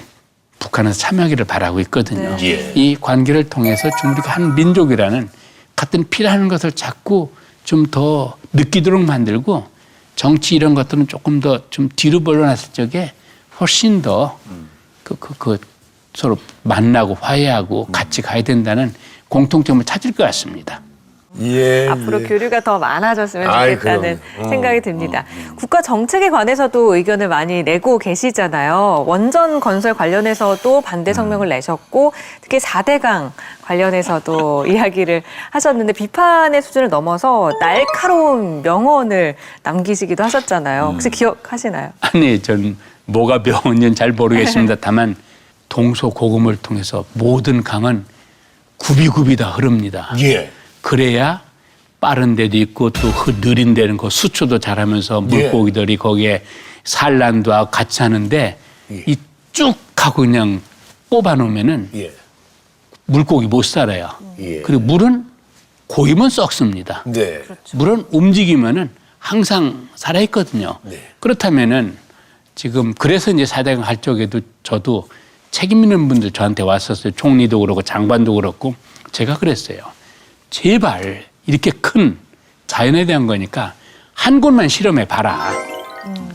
Speaker 3: 북한에서 참여하기를 바라고 있거든요. 이 관계를 통해서 좀 우리가 한 민족이라는 같은 피라는 것을 자꾸 좀 더 느끼도록 만들고 정치 이런 것들은 조금 더 좀 뒤로 물러났을 적에 훨씬 더 서로 만나고 화해하고 같이 가야 된다는 공통점을 찾을 것 같습니다.
Speaker 4: 앞으로 교류가 더 많아졌으면
Speaker 2: 아이,
Speaker 4: 좋겠다는
Speaker 2: 그럼.
Speaker 4: 생각이 듭니다. 국가 정책에 관해서도 의견을 많이 내고 계시잖아요. 원전 건설 관련해서도 반대 성명을 내셨고 특히 4대강 관련해서도 이야기를 하셨는데 비판의 수준을 넘어서 날카로운 명언을 남기시기도 하셨잖아요. 혹시 기억하시나요?
Speaker 3: 아니, 전 뭐가 명언인지는 잘 모르겠습니다. 다만 동서고금을 통해서 모든 강은 굽이굽이 다 흐릅니다.
Speaker 2: 예.
Speaker 3: 그래야 빠른 데도 있고 또 느린 데는 그 수초도 잘하면서 물고기들이 거기에 산란도 하고 같이 하는데 이 쭉 하고 그냥 뽑아놓으면은 물고기 못 살아요. 그리고 물은 고이면 썩습니다.
Speaker 2: 네.
Speaker 3: 물은 움직이면은 항상 살아있거든요. 그렇다면은 지금 그래서 이제 4대강 할 적에도 저도 책임 있는 분들 저한테 왔었어요. 총리도 그렇고 장관도 그렇고 제가 그랬어요. 제발 이렇게 큰 자연에 대한 거니까 한 곳만 실험해 봐라.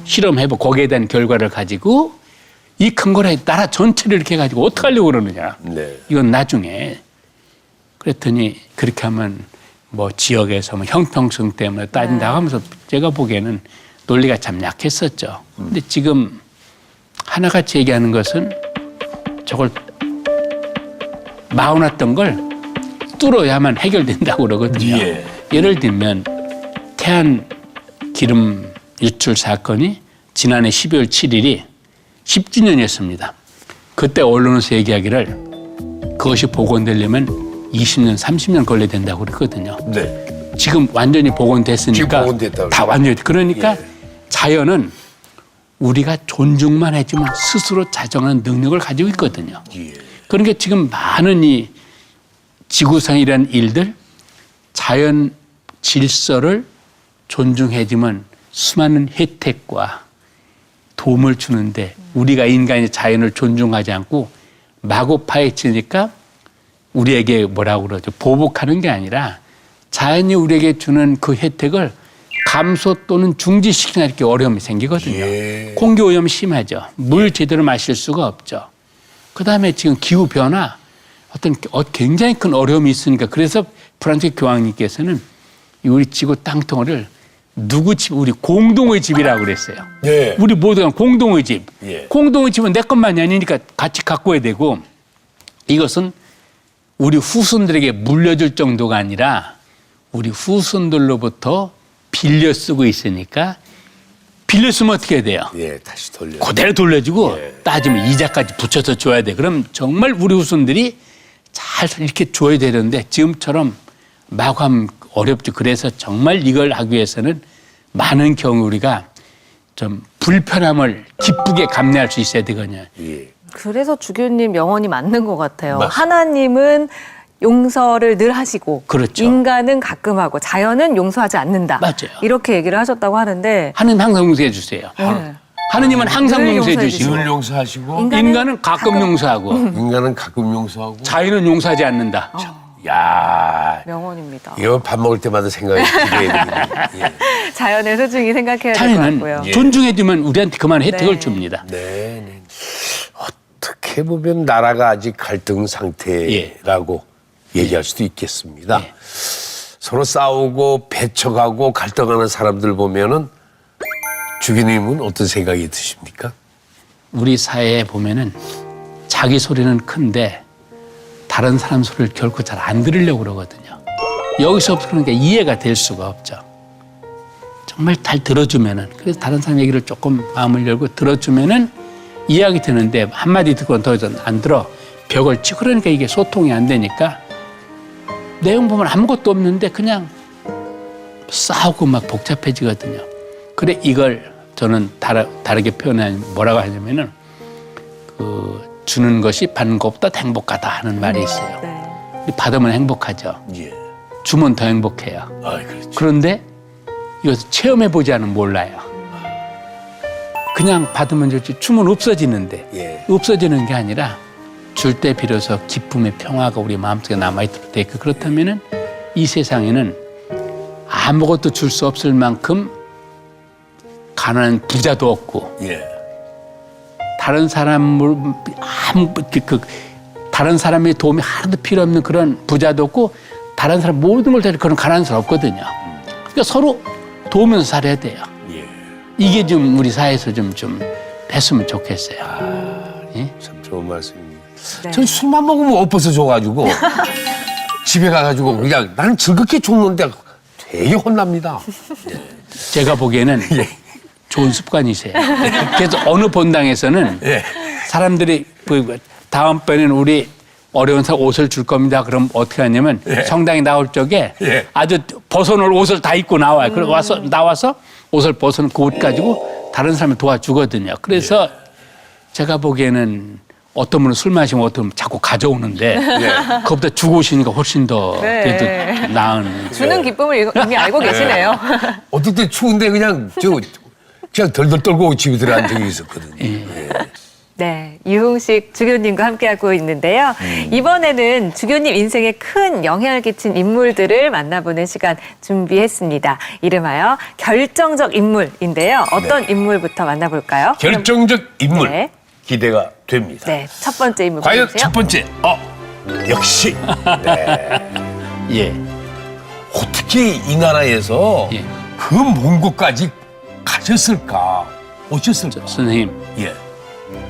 Speaker 3: 실험해보 거기에 대한 결과를 가지고 이 큰 거를 나라 전체를 이렇게 가지고 어떻게 하려고 그러느냐. 이건 나중에. 그랬더니 그렇게 하면 뭐 지역에서 뭐 형평성 때문에 따진다고 하면서 제가 보기에는 논리가 참 약했었죠. 근데 지금 하나같이 얘기하는 것은 저걸 마워놨던 걸 뚫어야만 해결된다고 그러거든요. 예를 들면 태안 기름 유출 사건이 지난해 12월 7일이 10주년이었습니다. 그때 언론에서 얘기하기를 그것이 복원되려면 20년, 30년 걸려야 된다고 그랬거든요. 지금 완전히 복원됐으니까
Speaker 2: 지금 복원됐다고
Speaker 3: 다 완전히. 그러니까 자연은 우리가 존중만 했지만 스스로 자정하는 능력을 가지고 있거든요. 그러니까 지금 많은 이 지구상이라는 일들, 자연 질서를 존중해주면 수많은 혜택과 도움을 주는데 우리가 인간이 자연을 존중하지 않고 마구 파헤치니까 우리에게 뭐라고 그러죠? 보복하는 게 아니라 자연이 우리에게 주는 그 혜택을 감소 또는 중지시키는 이렇게 어려움이 생기거든요. 공기오염 심하죠. 물 제대로 마실 수가 없죠. 그다음에 지금 기후변화 어떤 굉장히 큰 어려움이 있으니까 그래서 프란츠 교황님께서는 우리 지구 땅덩어리를 누구 집, 우리 공동의 집이라고 그랬어요. 우리 모두가 공동의 집. 공동의 집은 내 것만이 아니니까 같이 가꿔야 되고 이것은 우리 후손들에게 물려줄 정도가 아니라 우리 후손들로부터 빌려 쓰고 있으니까 빌려 쓰면 어떻게 해야 돼요?
Speaker 2: 다시 돌려.
Speaker 3: 그대로 돌려주고 따지면 이자까지 붙여서 줘야 돼. 그럼 정말 우리 후손들이 잘 이렇게 줘야 되는데 지금처럼 마구하면 어렵죠. 그래서 정말 이걸 하기 위해서는 많은 경우 우리가 좀 불편함을 기쁘게 감내할 수 있어야 되거든요.
Speaker 4: 그래서 주교님 명언이 맞는 것 같아요.
Speaker 3: 맞습니다.
Speaker 4: 하나님은 용서를 늘 하시고
Speaker 3: 그렇죠.
Speaker 4: 인간은 가끔 하고 자연은 용서하지 않는다.
Speaker 3: 맞아요.
Speaker 4: 이렇게 얘기를 하셨다고 하는데
Speaker 3: 하나님 항상 용서해 주세요. 하느님은 항상
Speaker 4: 늘
Speaker 3: 용서해
Speaker 4: 용서해
Speaker 3: 주시고
Speaker 2: 늘 용서하시고
Speaker 3: 인간은 가끔 용서하고
Speaker 2: 인간은 가끔 용서하고.
Speaker 3: 자연은 용서하지 않는다.
Speaker 2: 야,
Speaker 4: 명언입니다.
Speaker 2: 이거 밥 먹을 때마다 생각이 기대됩니다.
Speaker 4: 자연을 소중히 생각해야 될 것
Speaker 3: 자연은
Speaker 4: 같고요.
Speaker 3: 존중해주면 우리한테 그만 혜택을 줍니다.
Speaker 2: 어떻게 보면 나라가 아직 갈등 상태라고 얘기할 수도 있겠습니다. 서로 싸우고 배척하고 갈등하는 사람들 보면은 주교님은 어떤 생각이 드십니까?
Speaker 3: 우리 사회에 보면은 자기 소리는 큰데 다른 사람 소리를 결코 잘 안 들으려고 그러거든요. 여기서부터 그러니까 이해가 될 수가 없죠. 정말 잘 들어주면은 그래서 다른 사람 얘기를 조금 마음을 열고 들어주면은 이해하게 되는데 한마디 듣고는 더 이상 안 들어 벽을 치고 그러니까 이게 소통이 안 되니까 내용 보면 아무것도 없는데 그냥 싸우고 막 복잡해지거든요. 그래 이걸 저는 다르게 표현하면 뭐라고 하냐면은 주는 것이 받는 것보다 행복하다 하는 말이 있어요. 받으면 행복하죠. 주면 더 행복해요.
Speaker 2: 그렇지.
Speaker 3: 그런데 이것을 체험해보지 않으면 몰라요. 그냥 받으면 좋지 주면 없어지는데
Speaker 2: 예.
Speaker 3: 없어지는 게 아니라 줄 때 비로소 기쁨의 평화가 우리 마음속에 남아있도록 돼 있고 그렇다면은 이 세상에는 아무것도 줄 수 없을 만큼 가난한 부자도 없고
Speaker 2: 예.
Speaker 3: 다른 사람을 다른 사람의 도움이 하나도 필요 없는 그런 부자도 없고 다른 사람 모든 걸 다 그런 가난한 사람 없거든요. 그러니까 서로 도우면서 살아야 돼요.
Speaker 2: 예.
Speaker 3: 이게 좀 우리 사회에서 좀 됐으면 좋겠어요. 예?
Speaker 2: 참 좋은 말씀입니다.
Speaker 4: 네.
Speaker 2: 전 술만 먹으면 엎어서 줘가지고 집에 가가지고 그냥 나는 즐겁게 죽는데 되게 혼납니다.
Speaker 3: 제가 보기에는 좋은 습관이세요. 그래서 어느 본당에서는
Speaker 2: 예.
Speaker 3: 사람들이 다음번에는 우리 어려운 사람 옷을 줄 겁니다. 그럼 어떻게 하냐면 성당에 나올 적에
Speaker 2: 예.
Speaker 3: 아주 벗어놓을 옷을 다 입고 나와요. 그리고 나와서 옷을 벗어놓은 그 옷 가지고 다른 사람을 도와주거든요. 그래서 제가 보기에는 어떤 분은 술 마시면 어떤 분은 자꾸 가져오는데 그것보다 주고 오시니까 훨씬 더
Speaker 4: 네.
Speaker 3: 그래도 나은.
Speaker 4: 주는 기쁨을 이미 알고 계시네요.
Speaker 2: 어떨 때 추운데 그냥 덜덜 떨고 집에 들어간 적이 있었거든요.
Speaker 4: 네, 유흥식 주교님과 함께하고 있는데요. 이번에는 주교님 인생에 큰 영향을 끼친 인물들을 만나보는 시간 준비했습니다. 이름하여 결정적 인물인데요. 어떤 인물부터 만나볼까요?
Speaker 2: 결정적 인물
Speaker 4: 네.
Speaker 2: 기대가 됩니다.
Speaker 4: 네, 첫 번째 인물
Speaker 2: 과연
Speaker 4: 보여주세요.
Speaker 2: 첫 번째 역시
Speaker 3: 예.
Speaker 2: 어떻게 이 나라에서
Speaker 3: 예.
Speaker 2: 그 먼 곳까지 가셨을까 오셨을까?
Speaker 3: 선생님,
Speaker 2: 예.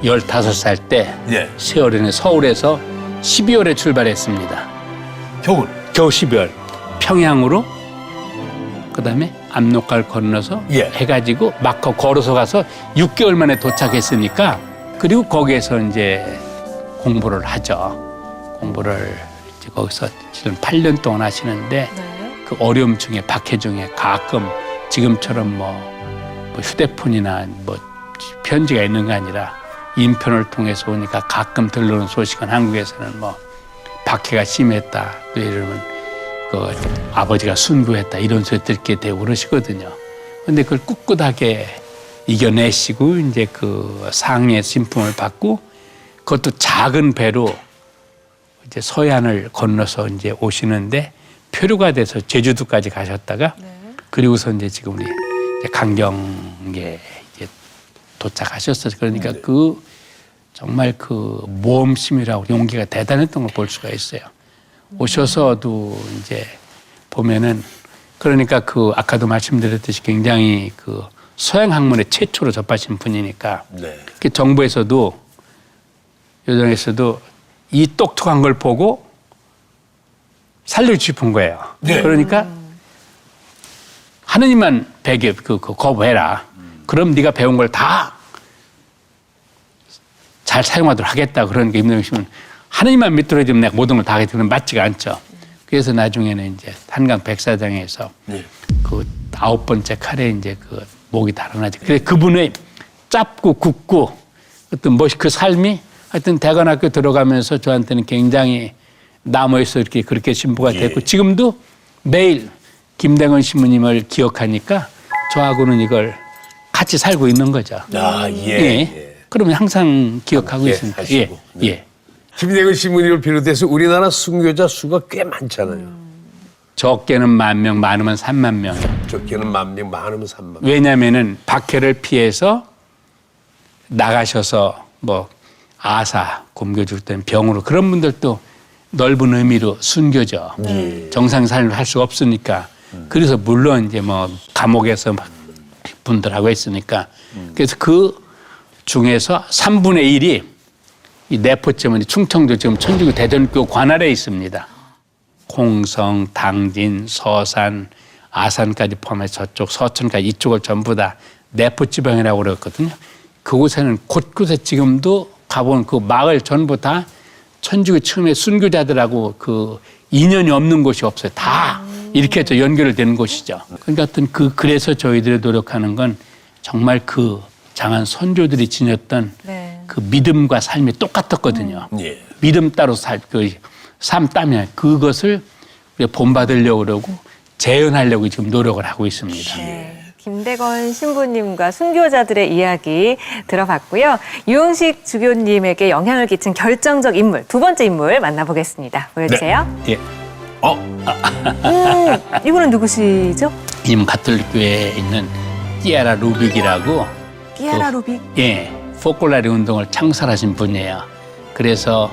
Speaker 3: 15살 때
Speaker 2: 예.
Speaker 3: 세월에는 서울에서 12월에 출발했습니다.
Speaker 2: 겨울.
Speaker 3: 겨우 12월. 평양으로 그다음에 압록강을 건너서
Speaker 2: 예.
Speaker 3: 해가지고 막 걸어서 가서 6개월 만에 도착했으니까 그리고 거기에서 이제 공부를 하죠. 공부를 이제 거기서 지금 8년 동안 하시는데 그 어려움 중에 박해 중에 가끔 지금처럼 뭐 휴대폰이나 뭐 편지가 있는 게 아니라 인편을 통해서 오니까 가끔 들러오는 소식은 한국에서는 뭐 박해가 심했다 또 이러면 그 아버지가 순교했다 이런 소리 듣게 되고 그러시거든요. 근데 그걸 꿋꿋하게 이겨내시고 이제 그 상의 진품을 받고 그것도 작은 배로 이제 서해안을 건너서 이제 오시는데 표류가 돼서 제주도까지 가셨다가 그리고서 이제 지금 우리 이제 강경에 이제 도착하셨어요. 그러니까 그 정말 그 모험심이라고 용기가 대단했던 걸 볼 수가 있어요. 오셔서도 이제 보면은 그러니까 그 아까도 말씀드렸듯이 굉장히 그 서양 학문에 최초로 접하신 분이니까 그 정부에서도 요정에서도 이 똑똑한 걸 보고 살려주고 싶은 거예요. 그러니까 하느님만 거부해라. 그럼 네가 배운 걸 다 잘 사용하도록 하겠다. 그러니까 임동혁 하느님만 믿도록 되면 내가 모든 걸 다 하겠다. 그건 맞지가 않죠. 그래서 나중에는 이제 한강 백사장에서 그 9번째 칼에 이제 그 목이 달아나지. 그래서 그분의 짧고 굵고 어떤 그 삶이 하여튼 대관학교 들어가면서 저한테는 굉장히 남아있어 이렇게 그렇게 신부가 됐고 지금도 매일 김대건 신부님을 기억하니까 저하고는 이걸 같이 살고 있는 거죠. 그러면 항상 기억하고 있습니다.
Speaker 2: 김대건 신부님을 비롯해서 우리나라 순교자 수가 꽤 많잖아요.
Speaker 3: 적게는 10,000명, 많으면 30,000명.
Speaker 2: 적게는 10,000명, 많으면 30,000명.
Speaker 3: 왜냐하면은 박해를 피해서 나가셔서 뭐 아사 굶겨줄 때는 병으로 그런 분들도 넓은 의미로 순교죠. 정상 삶을 할 수 없으니까. 그래서 물론 이제 뭐 감옥에서 분들하고 했으니까. 그래서 그 중에서 3분의 1이 이 내포점은 충청도 지금 천주교 대전교 관할에 있습니다. 홍성, 당진, 서산, 아산까지 포함해서 저쪽 서천까지 이쪽을 전부 다 내포지방이라고 그랬거든요. 그곳에는 곳곳에 지금도 가본 그 마을 전부 다 천주교 처음에 순교자들하고 그 인연이 없는 곳이 없어요. 다 이렇게 해서 연결되는 곳이죠. 그러니까 그래서 저희들이 노력하는 건 정말 그 장한 선조들이 지녔던 그 믿음과 삶이 똑같았거든요. 믿음 따로 삶 따면 그것을 우리가 본받으려고 그러고 재현하려고 지금 노력을 하고 있습니다.
Speaker 4: 김대건 신부님과 순교자들의 이야기 들어봤고요. 유흥식 주교님에게 영향을 끼친 결정적 인물, 두 번째 인물 만나보겠습니다. 보여주세요.
Speaker 3: 예.
Speaker 4: 이분은 누구시죠?
Speaker 3: 임 가톨릭교회에 있는 띠아라 루빅이라고
Speaker 4: 띠아라 루빅.
Speaker 3: 예, 포콜라리 운동을 창설하신 분이에요. 그래서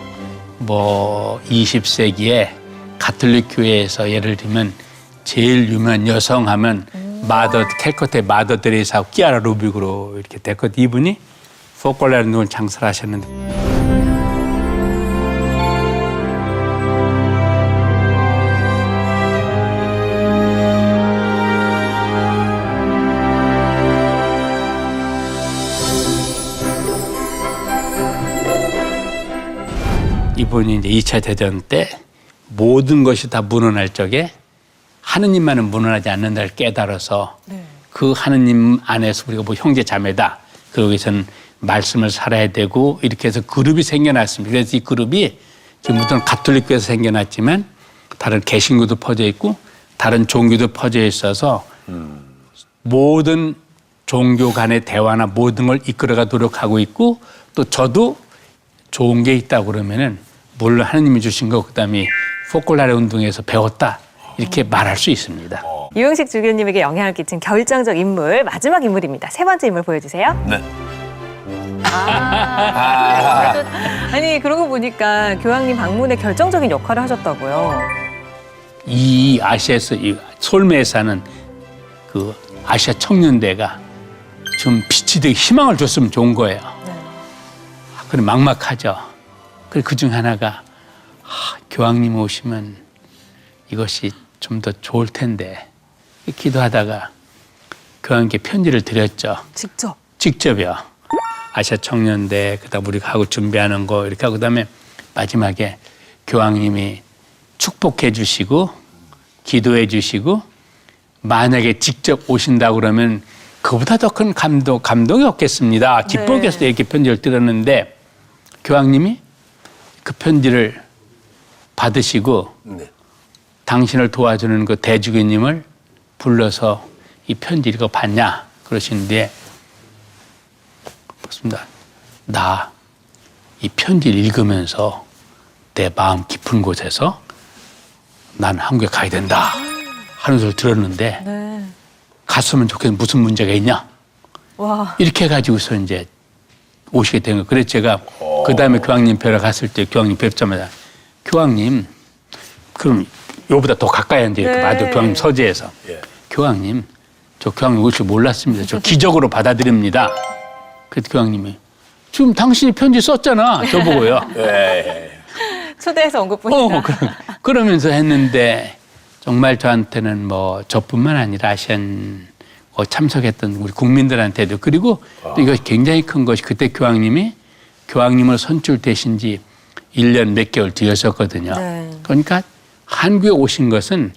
Speaker 3: 뭐 20세기에 가톨릭 교회에서 예를 들면 제일 유명한 여성 하면 마더 캘커타의 마더 데레사하고 띠아라 루빅으로 이렇게 됐거든요. 이분이 포콜라리 운동을 창설하셨는데 이분이 이제 2차 대전 때 모든 것이 다 무너날 적에 하느님만은 무너나지 않는다를 깨달아서 그 하느님 안에서 우리가 뭐 형제 자매다. 거기서는 말씀을 살아야 되고 이렇게 해서 그룹이 생겨났습니다. 그래서 이 그룹이 지금부터는 가톨릭교에서 생겨났지만 다른 개신교도 퍼져 있고 다른 종교도 퍼져 있어서 모든 종교 간의 대화나 모든 걸 이끌어가 노력하고 있고 또 저도 좋은 게 있다고 그러면은 물론 하느님이 주신 거 그다음에 포콜라레 운동에서 배웠다 이렇게 말할 수 있습니다.
Speaker 4: 유흥식 주교님에게 영향을 끼친 결정적 인물, 마지막 인물입니다. 세 번째 인물 보여주세요.
Speaker 2: 네.
Speaker 4: 아니 그러고 보니까 교황님 방문에 결정적인 역할을 하셨다고요.
Speaker 3: 이 아시아에서 이 솔메에 사는 그 아시아 청년대가 좀 빛이 되게 희망을 줬으면 좋은 거예요. 그래 막막하죠. 그래 그중 하나가 교황님 오시면 이것이 좀 더 좋을 텐데 기도하다가 교황님께 편지를 드렸죠. 직접이요. 아시아 청년대 그다음 우리가 하고 준비하는 거 이렇게 하고 그다음에 마지막에 교황님이 축복해 주시고 기도해 주시고 만약에 직접 오신다 그러면 그보다 더 큰 감동이 없겠습니다. 기쁘겠어요. 이렇게 편지를 드렸는데 교황님이 그 편지를 받으시고 당신을 도와주는 그 대주교님을 불러서 이 편지 읽어봤냐 그러시는데 그렇습니다. 나 이 편지를 읽으면서 내 마음 깊은 곳에서 난 한국에 가야 된다 하는 소리를 들었는데 갔으면 좋겠는데 무슨 문제가 있냐 이렇게 해가지고서 이제 오시게 된 거예요. 그래서 제가 그 다음에 교황님 뵈러 갔을 때 교황님 뵙자마자 교황님 그럼 요보다 더 가까이 앉아 이렇게 봐도 교황님 서재에서 교황님 저 교황님 올 줄 몰랐습니다. 저 기적으로 받아들입니다. 그래서 교황님이 지금 당신이 편지 썼잖아 저보고요.
Speaker 4: 초대해서 온 것뿐이다.
Speaker 3: 그러면서 했는데 정말 저한테는 뭐 저뿐만 아니라 아시안 참석했던 우리 국민들한테도 그리고 또 이것이 굉장히 큰 것이 그때 교황님을 선출되신 지 1년 몇 개월 뒤였었거든요. 그러니까 한국에 오신 것은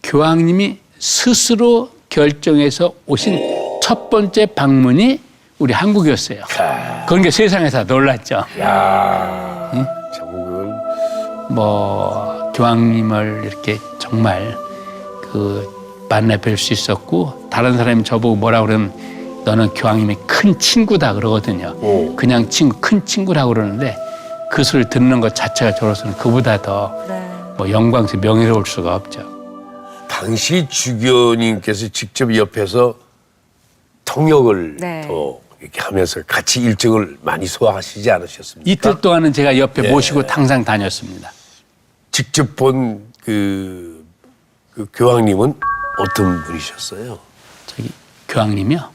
Speaker 3: 교황님이 스스로 결정해서 오신 첫 번째 방문이 우리 한국이었어요. 그러니까 세상에서 놀랐죠. 응? 뭐 교황님을 이렇게 정말 만나 뵐 수 있었고 다른 사람이 저보고 뭐라 그러면 너는 교황님의 큰 친구다 그러거든요. 그냥 친구, 큰 친구라고 그러는데 그 소리를 듣는 것 자체가 저로서는 그보다 더 뭐 영광스럽고 명예로울 수가 없죠.
Speaker 2: 당시 주교님께서 직접 옆에서 통역을 또 이렇게 하면서 같이 일정을 많이 소화하시지 않으셨습니까?
Speaker 3: 이틀 동안은 제가 옆에 모시고 항상 다녔습니다.
Speaker 2: 직접 본 그 교황님은 어떤 분이셨어요?
Speaker 3: 저기 교황님이요?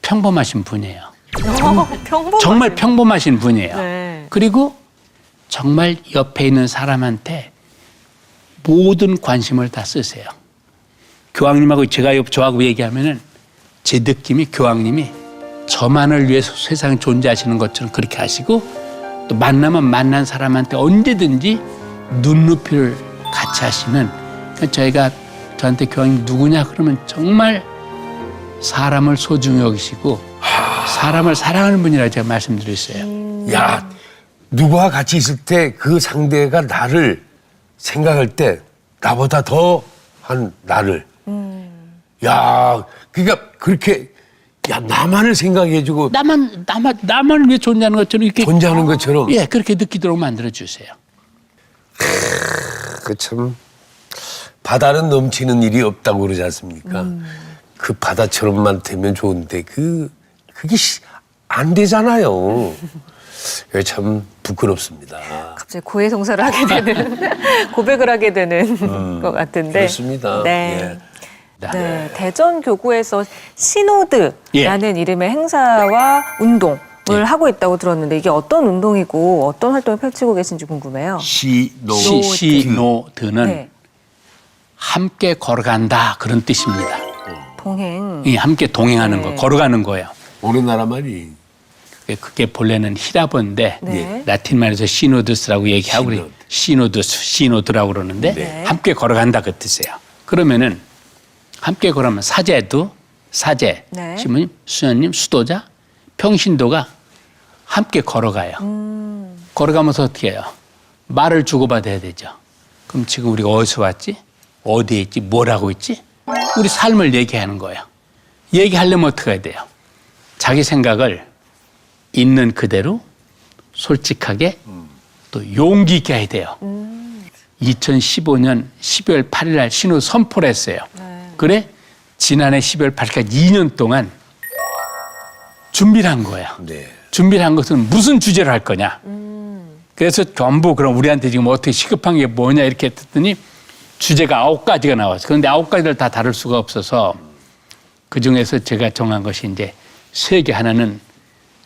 Speaker 3: 평범하신 분이에요.
Speaker 4: 평범하신
Speaker 3: 정말 평범하신 분이에요. 그리고 정말 옆에 있는 사람한테 모든 관심을 다 쓰세요. 교황님하고 저하고 얘기하면은 제 느낌이 교황님이 저만을 위해서 세상에 존재하시는 것처럼 그렇게 하시고 또 만나면 만난 사람한테 언제든지 눈높이를 같이 하시는 저희가 저한테 교황님 누구냐 그러면 정말 사람을 소중히 여기시고 사람을 사랑하는 분이라고 제가 말씀드렸어요.
Speaker 2: 야, 누구와 같이 있을 때 그 상대가 나를 생각할 때 나보다 더 한 나를. 야, 그러니까 그렇게 야 나만을 생각해주고
Speaker 3: 나만을 위해 존재하는 것처럼 이렇게
Speaker 2: 존재하는 것처럼.
Speaker 3: 예, 그렇게 느끼도록 만들어 주세요.
Speaker 2: 그 참 바다는 넘치는 일이 없다고 그러지 않습니까? 그 바다처럼만 되면 좋은데 그게 안 되잖아요. 그게 참 부끄럽습니다.
Speaker 4: 갑자기 고해성사를 하게 되는 고백을 하게 되는 것 같은데.
Speaker 2: 그렇습니다.
Speaker 4: 네.
Speaker 2: 예.
Speaker 4: 네, 대전 교구에서 시노드라는 이름의 행사와 운동을 하고 있다고 들었는데 이게 어떤 운동이고 어떤 활동을 펼치고 계신지 궁금해요.
Speaker 3: 시노드는
Speaker 4: 네.
Speaker 3: 함께 걸어간다 그런 뜻입니다.
Speaker 4: 동행.
Speaker 3: 예, 함께 동행하는
Speaker 4: 네.
Speaker 3: 거, 걸어가는 거예요.
Speaker 2: 우리나라 말이
Speaker 3: 그게 본래는 히라보인데
Speaker 4: 네.
Speaker 3: 라틴 말에서 시노드스라고 얘기하고 시노드라고 그러는데
Speaker 4: 네.
Speaker 3: 함께 걸어간다 그 뜻이에요. 그러면은 함께 걸으면 사제,
Speaker 4: 네.
Speaker 3: 신부님, 수녀님, 수도자, 평신도가 함께 걸어가요. 걸어가면서 어떻게 해요? 말을 주고받아야 되죠. 그럼 지금 우리가 어디서 왔지? 어디에 있지? 뭘 하고 있지? 우리 삶을 얘기하는 거예요. 얘기하려면 어떻게 해야 돼요? 자기 생각을 있는 그대로 솔직하게 또 용기 있게 해야 돼요. 2015년 12월 8일 날 신호 선포를 했어요. 그래? 지난해 12월 8일까지 2년 동안 준비를 한 거예요.
Speaker 2: 네.
Speaker 3: 준비를 한 것은 무슨 주제로 할 거냐. 그래서 전부 그럼 우리한테 지금 어떻게 시급한 게 뭐냐 이렇게 했더니 주제가 9가지가 나왔어요. 그런데 9가지를 다 다룰 수가 없어서 그중에서 제가 정한 것이 이제 3개. 하나는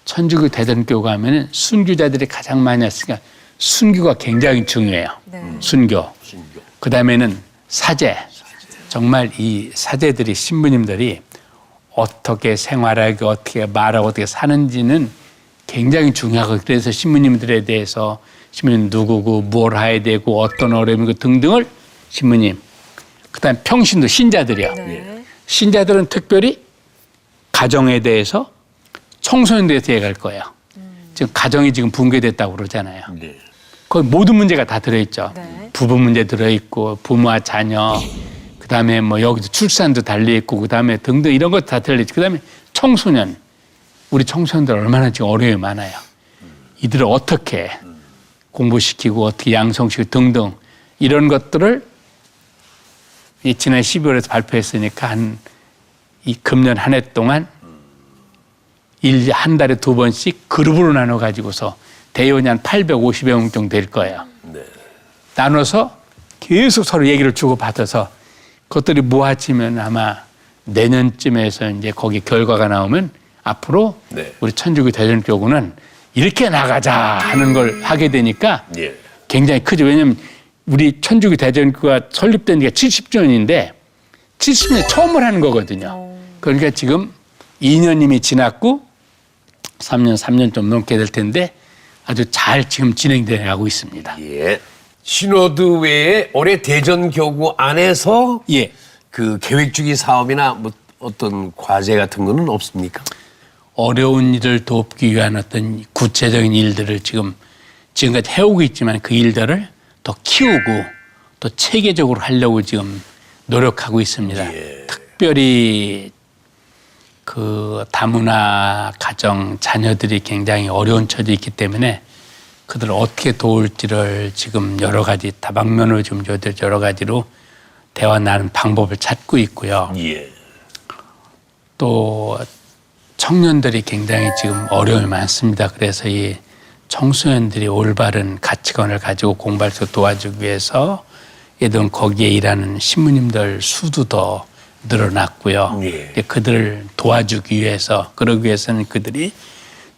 Speaker 3: 천주교 대전교가 하면은 순교자들이 가장 많이 왔으니까 순교가 굉장히 중요해요. 순교. 그 다음에는 사제. 정말 이 사제들이 신부님들이 어떻게 생활하고 어떻게 말하고 어떻게 사는지는 굉장히 중요하고 그래서 신부님들에 대해서 신부님 누구고 뭘 해야 되고 어떤 어려움이고 등등을 신부님 그다음 평신도 신자들이요. 신자들은 특별히 가정에 대해서 청소년들에 대해 갈 거예요. 지금 가정이 지금 붕괴됐다고 그러잖아요.
Speaker 2: 네.
Speaker 3: 거기 모든 문제가 다 들어있죠.
Speaker 4: 네.
Speaker 3: 부부 문제 들어있고 부모와 자녀 그다음에 뭐 여기도 출산도 달려있고 그다음에 등등 이런 것 다 들어있죠. 그다음에 청소년 우리 청소년들 얼마나 지금 어려움이 많아요. 이들을 어떻게 공부시키고 어떻게 양성시키고 등등 이런 것들을 지난 12월에서 발표했으니까 이 금년 한 해 동안 한 달에 2번씩 그룹으로 나눠 가지고서 대의원이 한 850여 명 정도 될 거예요. 나눠서 계속 서로 얘기를 주고받아서 그것들이 모아지면 아마 내년쯤에서 이제 거기 결과가 나오면 앞으로 우리 천주교 대전교구는 이렇게 나가자 하는 걸 하게 되니까 굉장히 크죠. 왜냐하면 우리 천주교 대전교가 설립된 지가 70주년인데 70년 처음을 하는 거거든요. 그러니까 지금 2년임이 지났고 3년 좀 넘게 될 텐데 아주 잘 지금 진행되어 가고 있습니다.
Speaker 2: 예. 시노드 외에 올해 대전교구 안에서
Speaker 3: 예.
Speaker 2: 그 계획주기 사업이나 뭐 어떤 과제 같은 거는 없습니까?
Speaker 3: 어려운 일을 돕기 위한 어떤 구체적인 일들을 지금까지 해오고 있지만 그 일들을 더 키우고 또 체계적으로 하려고 지금 노력하고 있습니다. 특별히 그 다문화 가정 자녀들이 굉장히 어려운 처지에 있기 때문에 그들을 어떻게 도울지를 지금 여러 가지 다방면으로 좀 여러 가지로 대화 나누는 방법을 찾고 있고요. 또 청년들이 굉장히 지금 어려움이 많습니다. 그래서 이 청소년들이 올바른 가치관을 가지고 공부할 수 도와주기 위해서 예전 거기에 일하는 신부님들 수도 더 늘어났고요. 그들을 도와주기 위해서 그러기 위해서는 그들이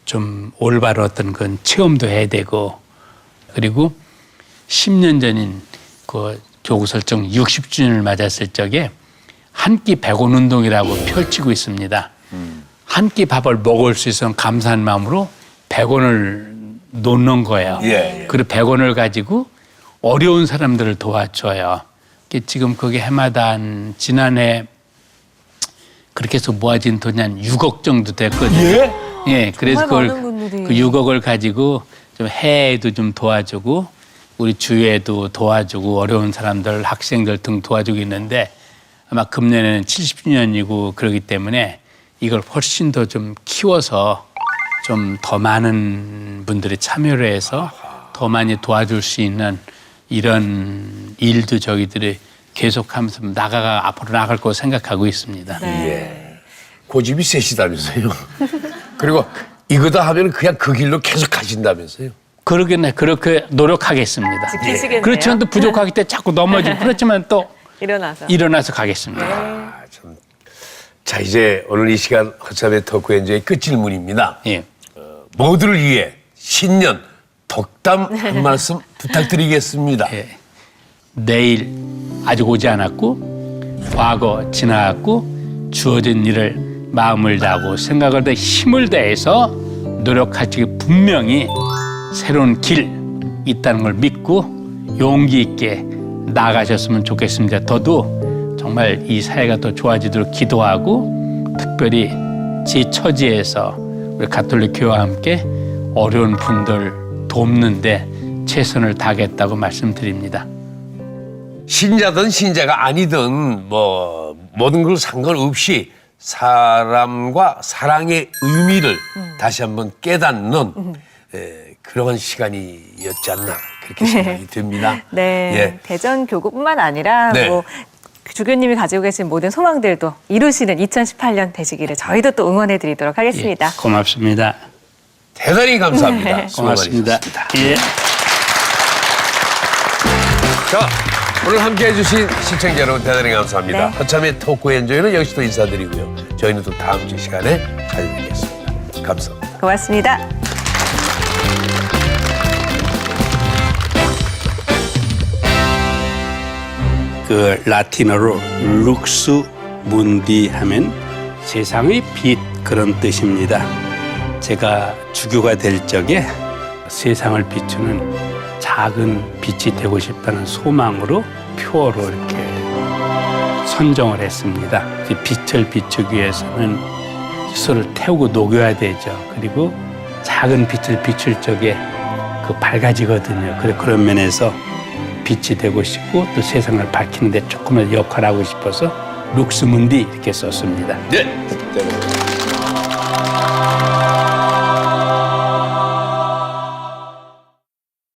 Speaker 3: 좀 올바른 어떤 그런 체험도 해야 되고 그리고 10년 전인 그 교구 설정 60주년을 맞았을 적에 한 끼 100원 운동이라고 펼치고 있습니다. 한 끼 밥을 먹을 수 있으면 감사한 마음으로 100원을 놓는 거예요. 그리고 100원을 가지고 어려운 사람들을 도와줘요. 지금 그게 해마다 한 지난해 그렇게 해서 모아진 돈이 한 6억 정도 됐거든요. 예, 그래서 그걸 그 6억을 가지고 좀 해에도 좀 도와주고 우리 주위에도 도와주고 어려운 사람들, 학생들 등 도와주고 있는데 아마 금년에는 70주년이고 그러기 때문에 이걸 훨씬 더 좀 키워서 좀 더 많은 분들이 참여를 해서 더 많이 도와줄 수 있는 이런 일도 저희들이 계속하면서 앞으로 나갈 거라고 생각하고 있습니다.
Speaker 2: 예. 고집이 세시다면서요. 그리고 이거다 하면 그냥 그 길로 계속 가신다면서요.
Speaker 3: 그러겠네. 그렇게 노력하겠습니다.
Speaker 4: 지키시겠네요.
Speaker 3: 그렇지만 또 부족하기 때문에 자꾸 넘어지고 그렇지만 또
Speaker 4: 일어나서
Speaker 3: 가겠습니다.
Speaker 2: 자, 이제 오늘 이 시간 허참의 토크 엔조의 끝 질문입니다.
Speaker 3: 예.
Speaker 2: 모두를 위해 신년 덕담 한 말씀 부탁드리겠습니다.
Speaker 3: 예. 내일 아직 오지 않았고 과거 지나갔고 주어진 일을 마음을 다하고 생각을 다 힘을 다해서 노력하시기 분명히 새로운 길 있다는 걸 믿고 용기 있게 나아가셨으면 좋겠습니다. 저도 정말 이 사회가 더 좋아지도록 기도하고 특별히 제 처지에서 우리 가톨릭 교회와 함께 어려운 분들 돕는데 최선을 다하겠다고 말씀드립니다.
Speaker 2: 신자든 신자가 아니든 뭐 모든 걸 상관없이 사람과 사랑의 의미를 다시 한번 깨닫는 그러한 시간이었지 않나 그렇게 생각이 듭니다.
Speaker 4: 네,
Speaker 2: 예.
Speaker 4: 대전 교구뿐만 아니라
Speaker 2: 네.
Speaker 4: 뭐 주교님이 가지고 계신 모든 소망들도 이루시는 2018년 되시기를 저희도 또 응원해드리도록 하겠습니다.
Speaker 3: 예, 고맙습니다.
Speaker 2: 대단히 감사합니다. 수고
Speaker 3: 고맙습니다.
Speaker 2: 많으셨습니다.
Speaker 3: 예.
Speaker 2: 자, 오늘 함께해 주신 시청자 여러분 대단히 감사합니다.
Speaker 4: 네.
Speaker 2: 허참의 토크 엔조이는 여기서 또 인사드리고요. 저희는 또 다음 주 시간에 찾아뵙겠습니다. 감사합니다.
Speaker 4: 고맙습니다.
Speaker 3: 그 라틴어로 룩스 문디 하면 세상의 빛 그런 뜻입니다. 제가 주교가 될 적에 세상을 비추는 작은 빛이 되고 싶다는 소망으로 표어로 이렇게 선정을 했습니다. 이 빛을 비추기 위해서는 수소를 태우고 녹여야 되죠. 그리고 작은 빛을 비출 적에 그 밝아지거든요. 그런 면에서 빛이 되고 싶고 또 세상을 밝히는 데 조금은 역할을 하고 싶어서 룩스문디 이렇게 썼습니다.
Speaker 2: 네.